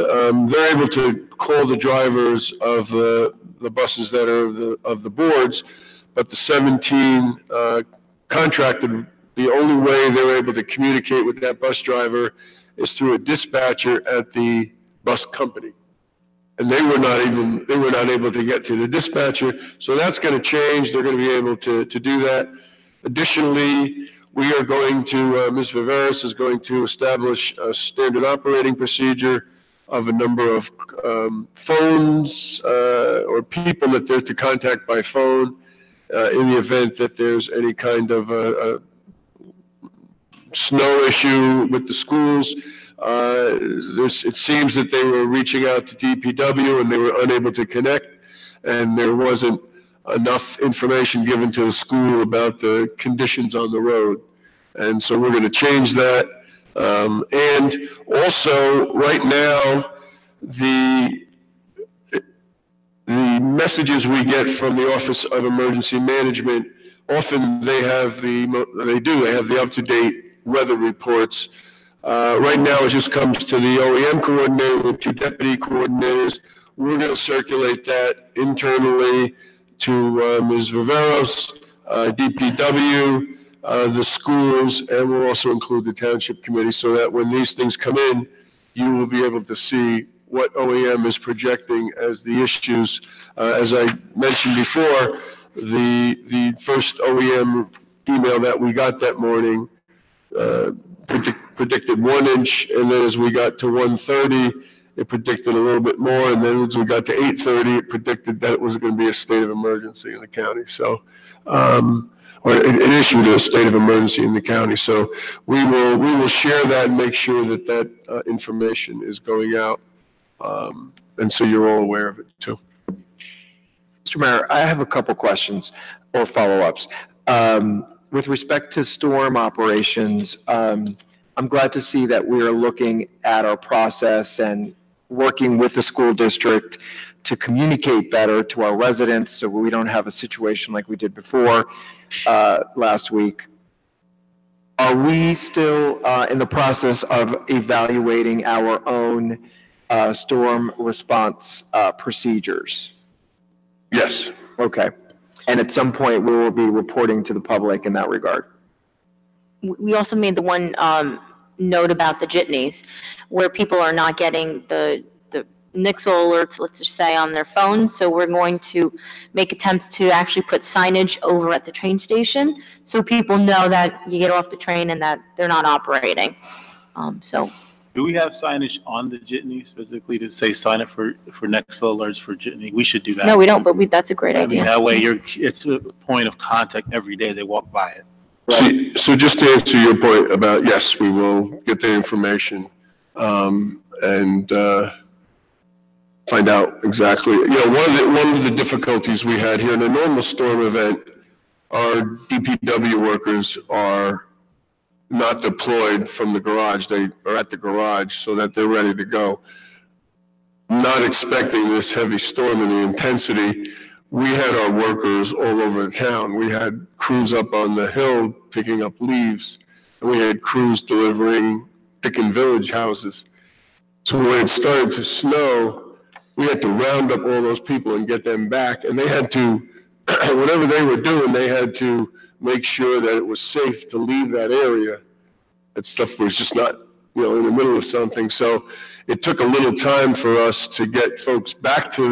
they're able to call the drivers of the buses that are of the boards, but the 17 contracted, the only way they're able to communicate with that bus driver is through a dispatcher at the bus company. And they were not able to get to the dispatcher. So that's going to change. They're going to be able to do that. Additionally, we are going to, Ms. Viveris is going to establish a standard operating procedure of a number of phones or people that they're to contact by phone in the event that there's any kind of snow issue with the schools. It seems that they were reaching out to DPW and they were unable to connect, and there wasn't enough information given to the school about the conditions on the road. And so we're going to change that. And also, right now, the messages we get from the Office of Emergency Management, often they have the up-to-date weather reports. Right now, it just comes to the OEM coordinator with 2 deputy coordinators. We're going to circulate that internally to Ms. Viveros, DPW, the schools, and we'll also include the Township Committee so that when these things come in, you will be able to see what OEM is projecting as the issues. As I mentioned before, the first OEM email that we got that morning predicted 1 inch, and then as we got to 1:30, it predicted a little bit more, and then as we got to 8:30, it predicted that it was going to be a state of emergency in the county. So, or it issued a state of emergency in the county. So we will share that and make sure that that information is going out, and so you're all aware of it too.
Mr. Mayor, I have a couple questions or follow-ups. With respect to storm operations, I'm glad to see that we are looking at our process and working with the school district to communicate better to our residents so we don't have a situation like we did before last week. Are we still in the process of evaluating our own storm response procedures?
Yes.
Okay. And at some point, we will be reporting to the public in that regard.
We also made the one note about the jitneys, where people are not getting the Nixle alerts, let's just say, on their phones. So we're going to make attempts to actually put signage over at the train station so people know that you get off the train and that they're not operating.
Do we have signage on the jitney specifically to say sign up for Nextel alerts for jitney? We should do that.
No, we don't, but that's a great
I
idea.
mean, that way it's a point of contact every day as they walk by it.
So just to answer your point about, yes, we will get the information and find out exactly. You know, one of the difficulties we had here in a normal storm event, our DPW workers are not deployed from the garage. They are at the garage so that they're ready to go. Not expecting this heavy storm and the intensity, we had our workers all over the town. We had crews up on the hill picking up leaves, and we had crews delivering Dickens Village houses. So when it started to snow, we had to round up all those people and get them back, and they had to, whatever they were doing, they had to make sure that it was safe to leave that area. That stuff was just not, you know, in the middle of something. So it took a little time for us to get folks back to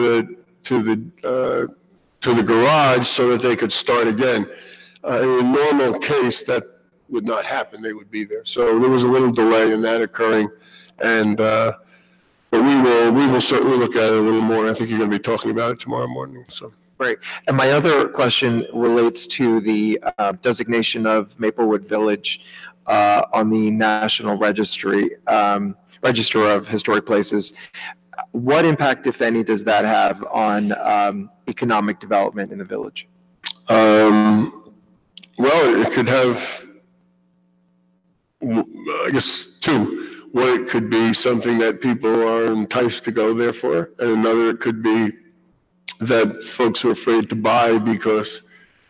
the garage so that they could start again. In a normal case, that would not happen. They would be there. So there was a little delay in that occurring, and but we will certainly look at it a little more. I think you're going to be talking about it tomorrow morning. So.
Right. And my other question relates to the designation of Maplewood Village on the National Register of Historic Places. What impact, if any, does that have on economic development in the village?
Well, it could have, I guess, two. One, it could be something that people are enticed to go there for, and another, it could be that folks are afraid to buy because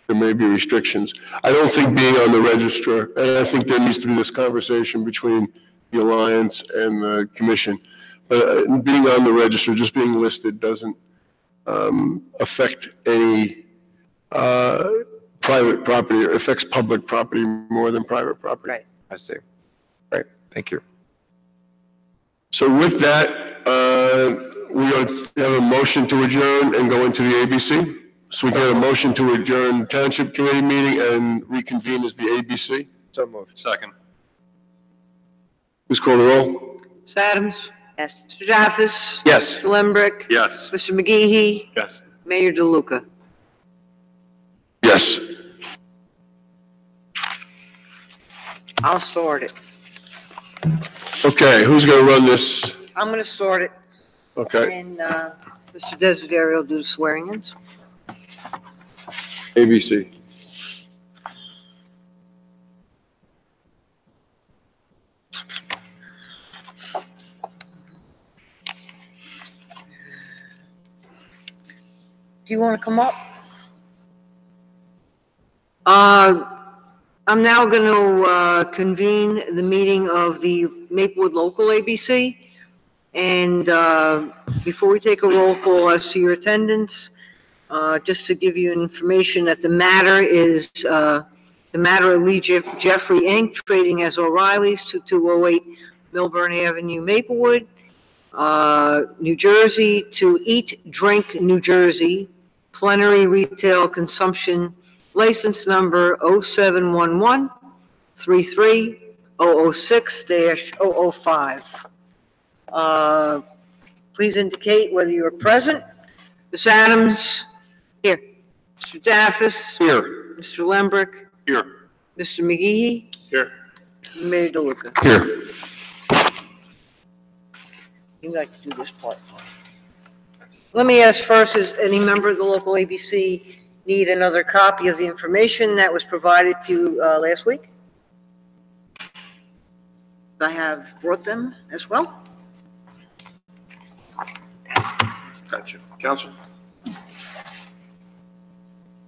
there may be restrictions. I don't think being on the register, and I think there needs to be this conversation between the Alliance and the Commission, but being on the register, just being listed doesn't affect any private property. It affects public property more than private property.
Right.
I see. Right. Thank you.
So with that, we have a motion to adjourn and go into the ABC. So we can have a motion to adjourn Township Committee meeting and reconvene as the ABC.
So moved.
Second.
Please call the roll.
Ms. Adams?
Yes.
Mr. Jaffes?
Yes.
Mr. Lembrick?
Yes.
Mr. McGehee?
Yes.
Mayor DeLuca?
Yes.
I'll start it.
Okay, who's going to run this?
I'm going to start it,
Okay,
and Mr. Desiderio will do the swearing-ins.
ABC.
Do you want to come up? I'm now going to convene the meeting of the Maplewood Local ABC. And before we take a roll call as to your attendance, just to give you information that the matter is the matter of Lee Jeffrey Inc., trading as O'Reilly's, 2208 Milburn Avenue, Maplewood, New Jersey, to Eat Drink New Jersey, plenary retail consumption license number 0711-33006-005. Please indicate whether you are present. Ms. Adams? Here. Mr. Daffis?
Here.
Mr. Lembrick?
Here.
Mr. McGee?
Here.
Mayor DeLuca?
Here.
You'd like to do this part. Let me ask first, does any member of the local ABC need another copy of the information that was provided to you last week? I have brought them as well.
Gotcha. Counsel?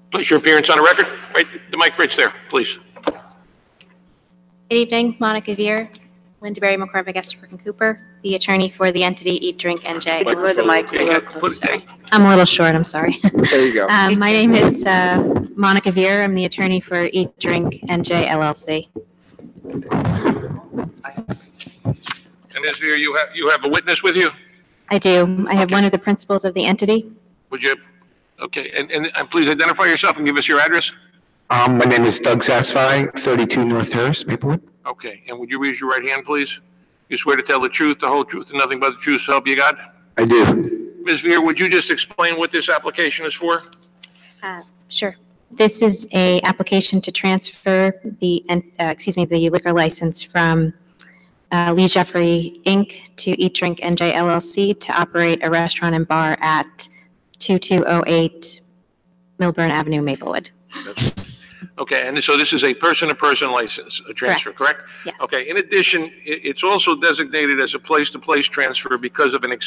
Place your appearance on the record. Right, the mic right there, please.
Good evening, Monica Veer, Linda Berry, McCormick, Estabrook, and Cooper, the attorney for the entity Eat, Drink, NJ.
Could you move the mic a little closer?
Sorry. I'm a little short, I'm sorry.
There you go.
My name is Monica Veer. I'm the attorney for Eat, Drink, NJ LLC.
And Ms. Veer, you have a witness with you?
I do. I have one of the principals of the entity.
Would you? Okay, and please identify yourself and give us your address.
My name is Doug Sassfi, 32 North Terrace, Maplewood.
Okay, and would you raise your right hand, please? You swear to tell the truth, the whole truth, and nothing but the truth, so help you God?
I do.
Ms. Veer, would you just explain what this application is for?
Sure. This is a application to transfer the liquor license from Lee Jeffrey Inc. to Eat Drink NJ LLC to operate a restaurant and bar at 2208 Milburn Avenue, Maplewood.
Okay, and so this is a person-to-person license, a transfer, correct?
Yes.
Okay, in addition, it's also designated as a place-to-place transfer because of a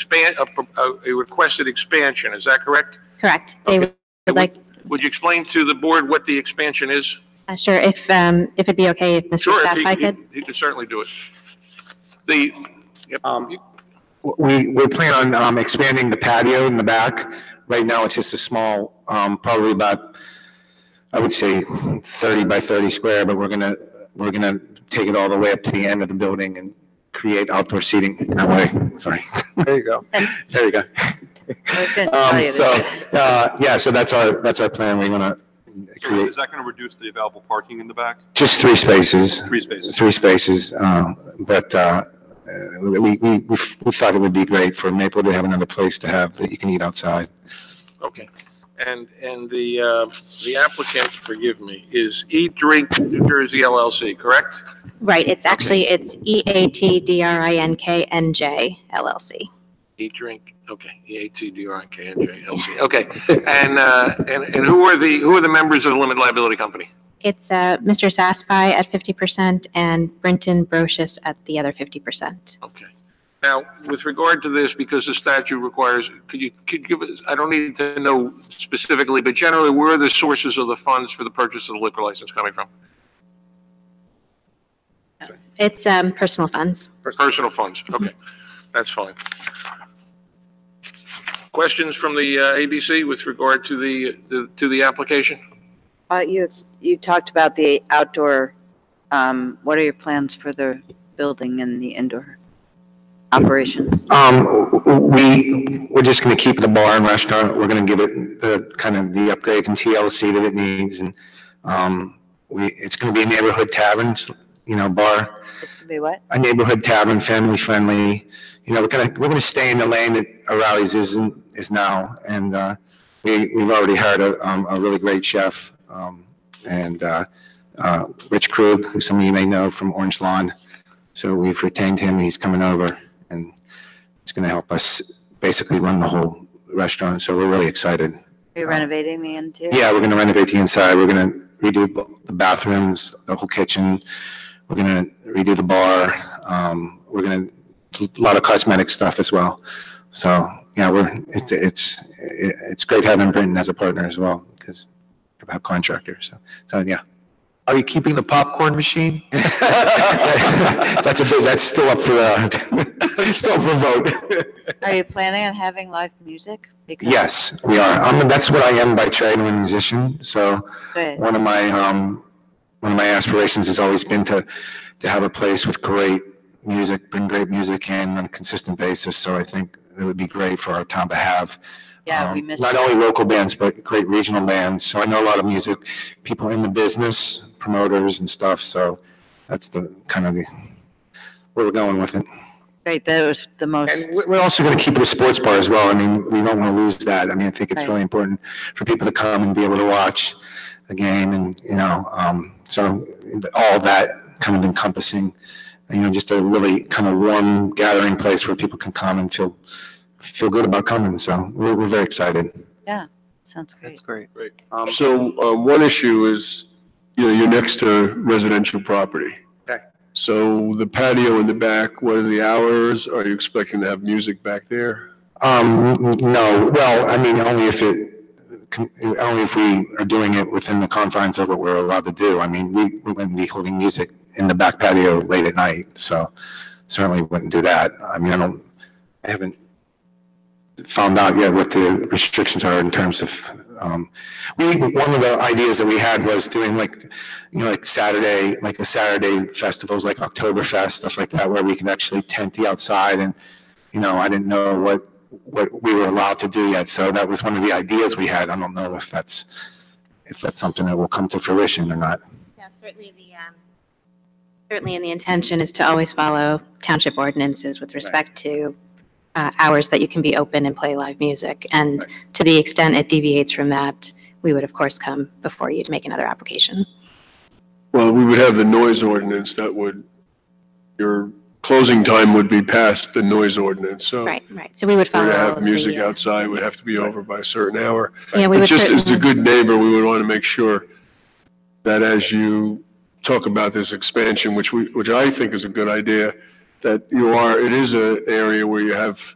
requested expansion, is that correct?
Correct. They
Okay.
would like,
Would you explain to the board what the expansion is?
sure, if it'd be okay if Mr.
Sure,
Sassfi could.
he could certainly do it.
We plan on expanding the patio in the back. Right now, it's just a small, probably about, I would say 30 by 30 square, but we're gonna take it all the way up to the end of the building and create outdoor seating that way. Sorry.
There you go.
There you go.
I was going to tell you that.
Yeah, so that's our plan. We're gonna
So
create
is that going to reduce the available parking in the back?
just 3 spaces.
3 spaces.
3 spaces, but we thought it would be great for Maplewood to have another place to have that you can eat outside.
Okay, and the applicant, forgive me, is Eat Drink New Jersey LLC, correct?
Right, it's EATDRINK NJ LLC.
Eat Drink, okay, EATDRINK LLC, okay. And who are the members of the limited liability company?
It's Mr. Sassfi at 50% and Brenton Brocious at the other 50%.
Okay. Now, with regard to this, because the statute requires, could you give us, I don't need to know specifically, but generally, where are the sources of the funds for the purchase of the liquor license coming from?
It's personal funds.
Personal funds, okay, that's fine. Questions from the ABC with regard to the application?
You talked about the outdoor, what are your plans for the building and the indoor operations?
We're just gonna keep the bar and restaurant. We're gonna give it the kind of the upgrades and TLC that it needs, and it's gonna be a neighborhood tavern, bar.
It's gonna be what?
A neighborhood tavern, family friendly. We're gonna stay in the lane that O'Reilly's is now, and we've already hired a really great chef, and Rich Krug, who some of you may know from Orange Lawn. So we've retained him. He's coming over and he's going to help us basically run the whole restaurant. So we're really excited.
Are you renovating the interior?
Yeah, we're going to renovate the inside. We're going to redo the bathrooms, the whole kitchen. We're going to redo the bar. We're going to a lot of cosmetic stuff as well. So yeah, it's great having Britton as a partner as well because about contractors. So yeah.
Are you keeping the popcorn machine?
That's still up for still for vote.
Are you planning on having live music? Because
Yes, we are. That's what I am by trade. I'm a musician. So
Good.
one of my aspirations has always been to have a place with great music, bring great music in on a consistent basis. So I think it would be great for our town to have
Yeah, we miss
not
it.
only local bands, but great regional bands. So I know a lot of music people in the business, promoters and stuff. So that's the kind of where we're going with it.
Great, that was the most,
And we're also going to keep it a sports bar as well. I mean, we don't want to lose that. I mean, I think it's
Right.
really important for people to come and be able to watch a game and, so all that kind of encompassing, just a really kind of warm gathering place where people can come and feel good about coming. So we're very excited.
sounds great.
That's great.
So one issue is, you're next to residential property.
Okay.
So the patio in the back, what are the hours? Are you expecting to have music back there?
No, well, I mean, only if we are doing it within the confines of what we're allowed to do. I mean, we wouldn't be holding music in the back patio late at night, so certainly wouldn't do that. I mean, I haven't found out yet what the restrictions are in terms of, one of the ideas that we had was doing like a Saturday festivals like Oktoberfest, stuff like that, where we can actually tent the outside and, I didn't know what we were allowed to do yet. So that was one of the ideas we had. I don't know if that's something that will come to fruition or not.
Yeah, certainly the intention is to always follow township ordinances with respect to hours that you can be open and play live music. And to the extent it deviates from that, we would of course come before you to make another application.
Well, we would have the noise ordinance your closing time would be past the noise ordinance, so.
Right. So we would
If
follow.
we're to have music
the,
outside, would have to be over by a certain hour.
Yeah, we
But
would
just as a
certainly-
good neighbor, we would want to make sure that as you talk about this expansion, which I think is a good idea, that it is an area where you have,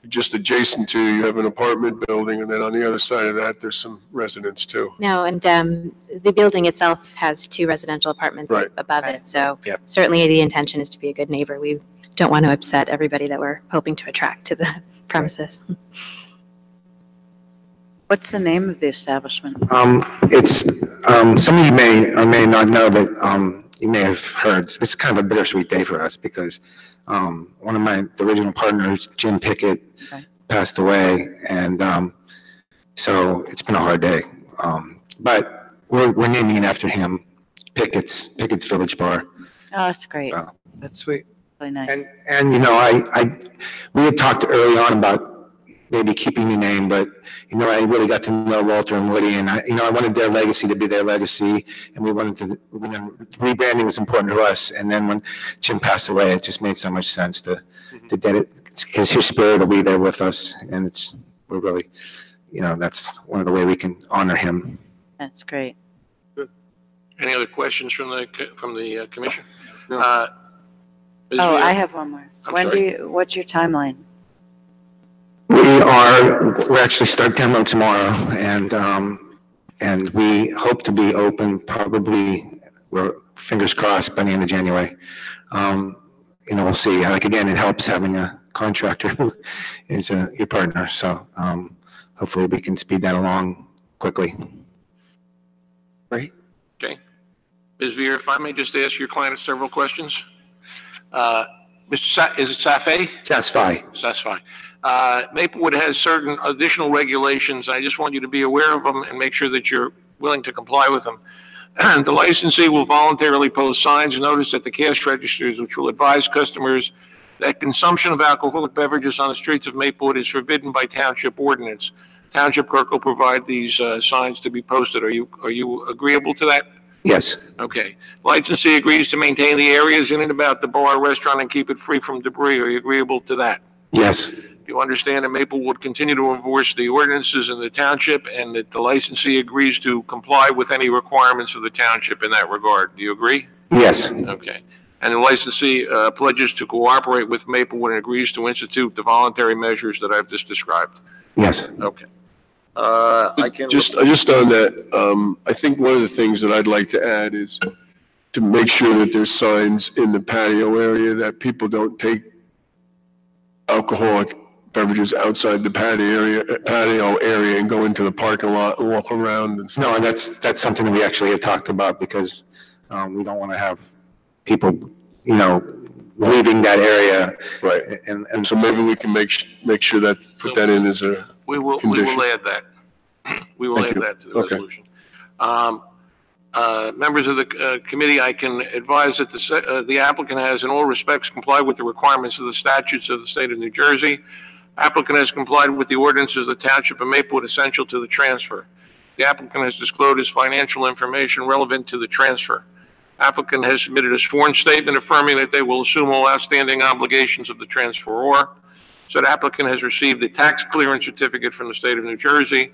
just adjacent to, you have an apartment building, and then on the other side of that, there's some residents too.
No, and the building itself has 2 residential apartments
Right.
above it. So
Yep.
certainly the intention is to be a good neighbor. We don't want to upset everybody that we're hoping to attract to the premises.
What's the name of the establishment?
It's, some of you may or may not know that, you may have heard, it's kind of a bittersweet day for us because, one of the original partners, Jim Pickett,
Okay.
passed away. And, so it's been a hard day. But we're naming it after him, Pickett's Village Bar.
Oh, that's great.
Wow.
That's sweet.
Really nice.
And we had talked early on about maybe keeping the name, but, I really got to know Walter and Woody, and I wanted their legacy to be their legacy, and rebranding was important to us. And then when Jim passed away, it just made so much sense to dedicate, because his spirit will be there with us, and we're really, that's one of the ways we can honor him.
That's great.
Any other questions from the commission?
No.
Ms.
Oh,
Via?
I have one more.
I'm
What's your timeline?
We're actually start demo tomorrow, and we hope to be open probably, we're fingers crossed, by the end of January. We'll see. Like, again, it helps having a contractor who is your partner, so hopefully we can speed that along quickly.
Great.
Okay. Ms. Veer, if I may just ask your client several questions. Is it Safai?
Satisfy.
Safai. Maplewood has certain additional regulations. I just want you to be aware of them and make sure that you're willing to comply with them. The licensee will voluntarily post signs notice at the cash registers, which will advise customers that consumption of alcoholic beverages on the streets of Maplewood is forbidden by township ordinance. Township clerk will provide these signs to be posted. Are you agreeable to that?
Yes,
Okay. Licensee agrees to maintain the areas in and about the bar, restaurant, and keep it free from debris. Are you agreeable to that?
yes,
You understand that Maplewood continue to enforce the ordinances in the township and that the licensee agrees to comply with any requirements of the township in that regard. Do you agree?
yes,
Okay. And the licensee pledges to cooperate with Maplewood and agrees to institute the voluntary measures that I've just described.
yes.
Okay. I can.
Just on that, I think one of the things that I'd like to add is to make sure that there's signs in the patio area that people don't take alcoholic beverages outside the patio area and go into the parking lot and walk around and stuff.
No, and that's something that we actually had talked about because we don't want to have people, leaving that area.
Right.
And
So maybe we can make sure that, put that in as a
We will
condition.
add that. We will
Thank
add
you.
that to the
Okay.
resolution. Members of the committee, I can advise that the applicant has in all respects complied with the requirements of the statutes of the state of New Jersey. Applicant has complied with the ordinances of the Township of Maplewood essential to the transfer. The applicant has disclosed his financial information relevant to the transfer. Applicant has submitted a sworn statement affirming that they will assume all outstanding obligations of the transferor. Said applicant has received a tax clearance certificate from the state of New Jersey.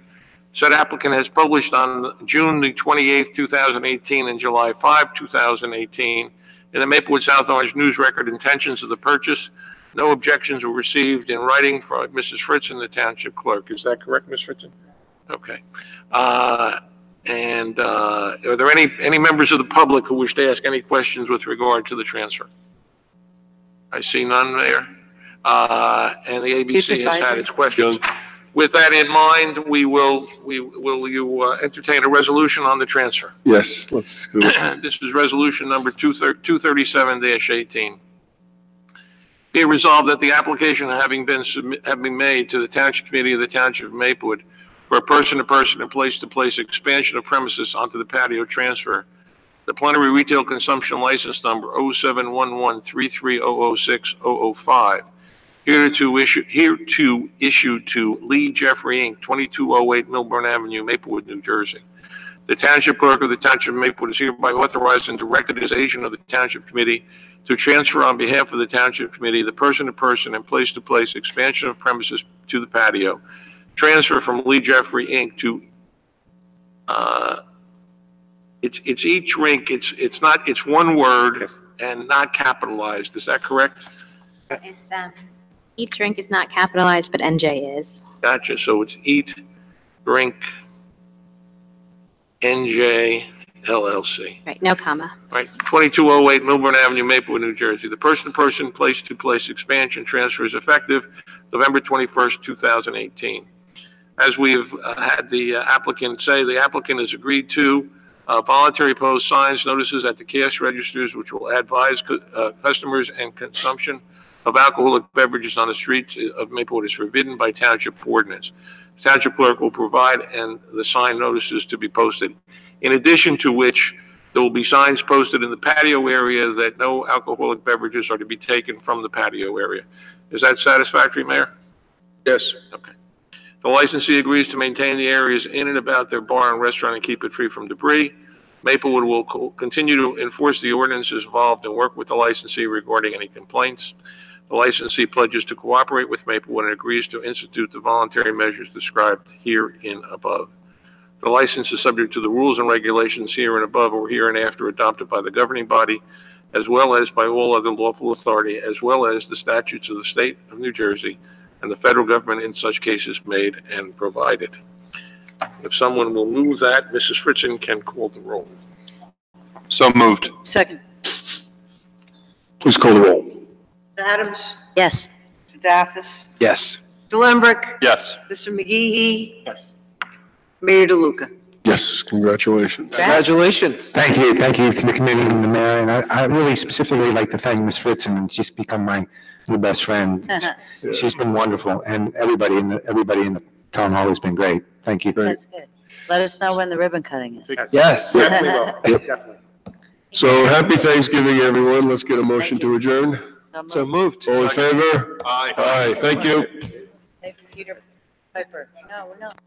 Said applicant has published on June the 28th, 2018 and July 5, 2018 in the Maplewood South Orange News Record intentions of the purchase. No objections were received in writing from Mrs. Fritzen, the township clerk. Is that correct, Ms. Fritzen? Okay. And are there any members of the public who wish to ask any questions with regard to the transfer? I see none there. And the ABC has had its questions. With that in mind, will you entertain a resolution on the transfer?
Yes, let's go.
This is resolution number 237-18. Be it resolved that the application having been made to the Township Committee of the Township of Maplewood for a person-to-person and place-to-place expansion of premises onto the patio transfer, the plenary retail consumption license number 0711-33006-005, here to issue to Lee Jeffrey Inc., 2208 Milburn Avenue, Maplewood, New Jersey. The Township Clerk of the Township of Maplewood is hereby authorized and directed as agent of the Township Committee to transfer on behalf of the Township Committee the person-to-person and place-to-place expansion of premises to the patio. Transfer from Lee Jeffrey Inc. to, it's each rink, it's one word and not capitalized. Is that correct?
It's, Eat Drink is not capitalized, but NJ is.
Gotcha. So it's Eat, Drink, NJ, LLC.
Right, no comma.
Right, 2208 Milburn Avenue, Maplewood, New Jersey. The person-to-person, place-to-place expansion transfer is effective November 21st, 2018. As we have had the applicant say, the applicant has agreed to voluntary post signs, notices at the cash registers, which will advise customers and consumption of alcoholic beverages on the streets of Maplewood is forbidden by township ordinance. The township clerk will provide and the sign notices to be posted. In addition to which, there will be signs posted in the patio area that no alcoholic beverages are to be taken from the patio area. Is that satisfactory, Mayor?
Yes.
Okay. The licensee agrees to maintain the areas in and about their bar and restaurant and keep it free from debris. Maplewood will continue to enforce the ordinances involved and work with the licensee regarding any complaints. The licensee pledges to cooperate with Maplewood and agrees to institute the voluntary measures described herein above. The license is subject to the rules and regulations herein above or hereinafter adopted by the governing body, as well as by all other lawful authority, as well as the statutes of the state of New Jersey and the federal government in such cases made and provided. If someone will move that, Mrs. Fritzen can call the roll.
So moved.
Second.
Please call the roll.
Mr. Adams?
Yes.
Mr. Daffis?
Yes.
Mr. Lembrecht?
Yes.
Mr. McGee?
Yes.
Mayor DeLuca?
Yes, congratulations.
Congratulations.
Thank you to the committee and the mayor, and I really specifically like to thank Ms. Fritzen, and she's become my new best friend. She's been wonderful, and everybody in the town hall has been great. Thank you.
That's good. Let us know when the ribbon cutting is.
Yes.
Definitely.
So happy Thanksgiving, everyone. Let's get a motion to adjourn.
So moved.
All in favor?
Aye.
Aye, thank you.
Thank you, Peter Piper. No, we're not.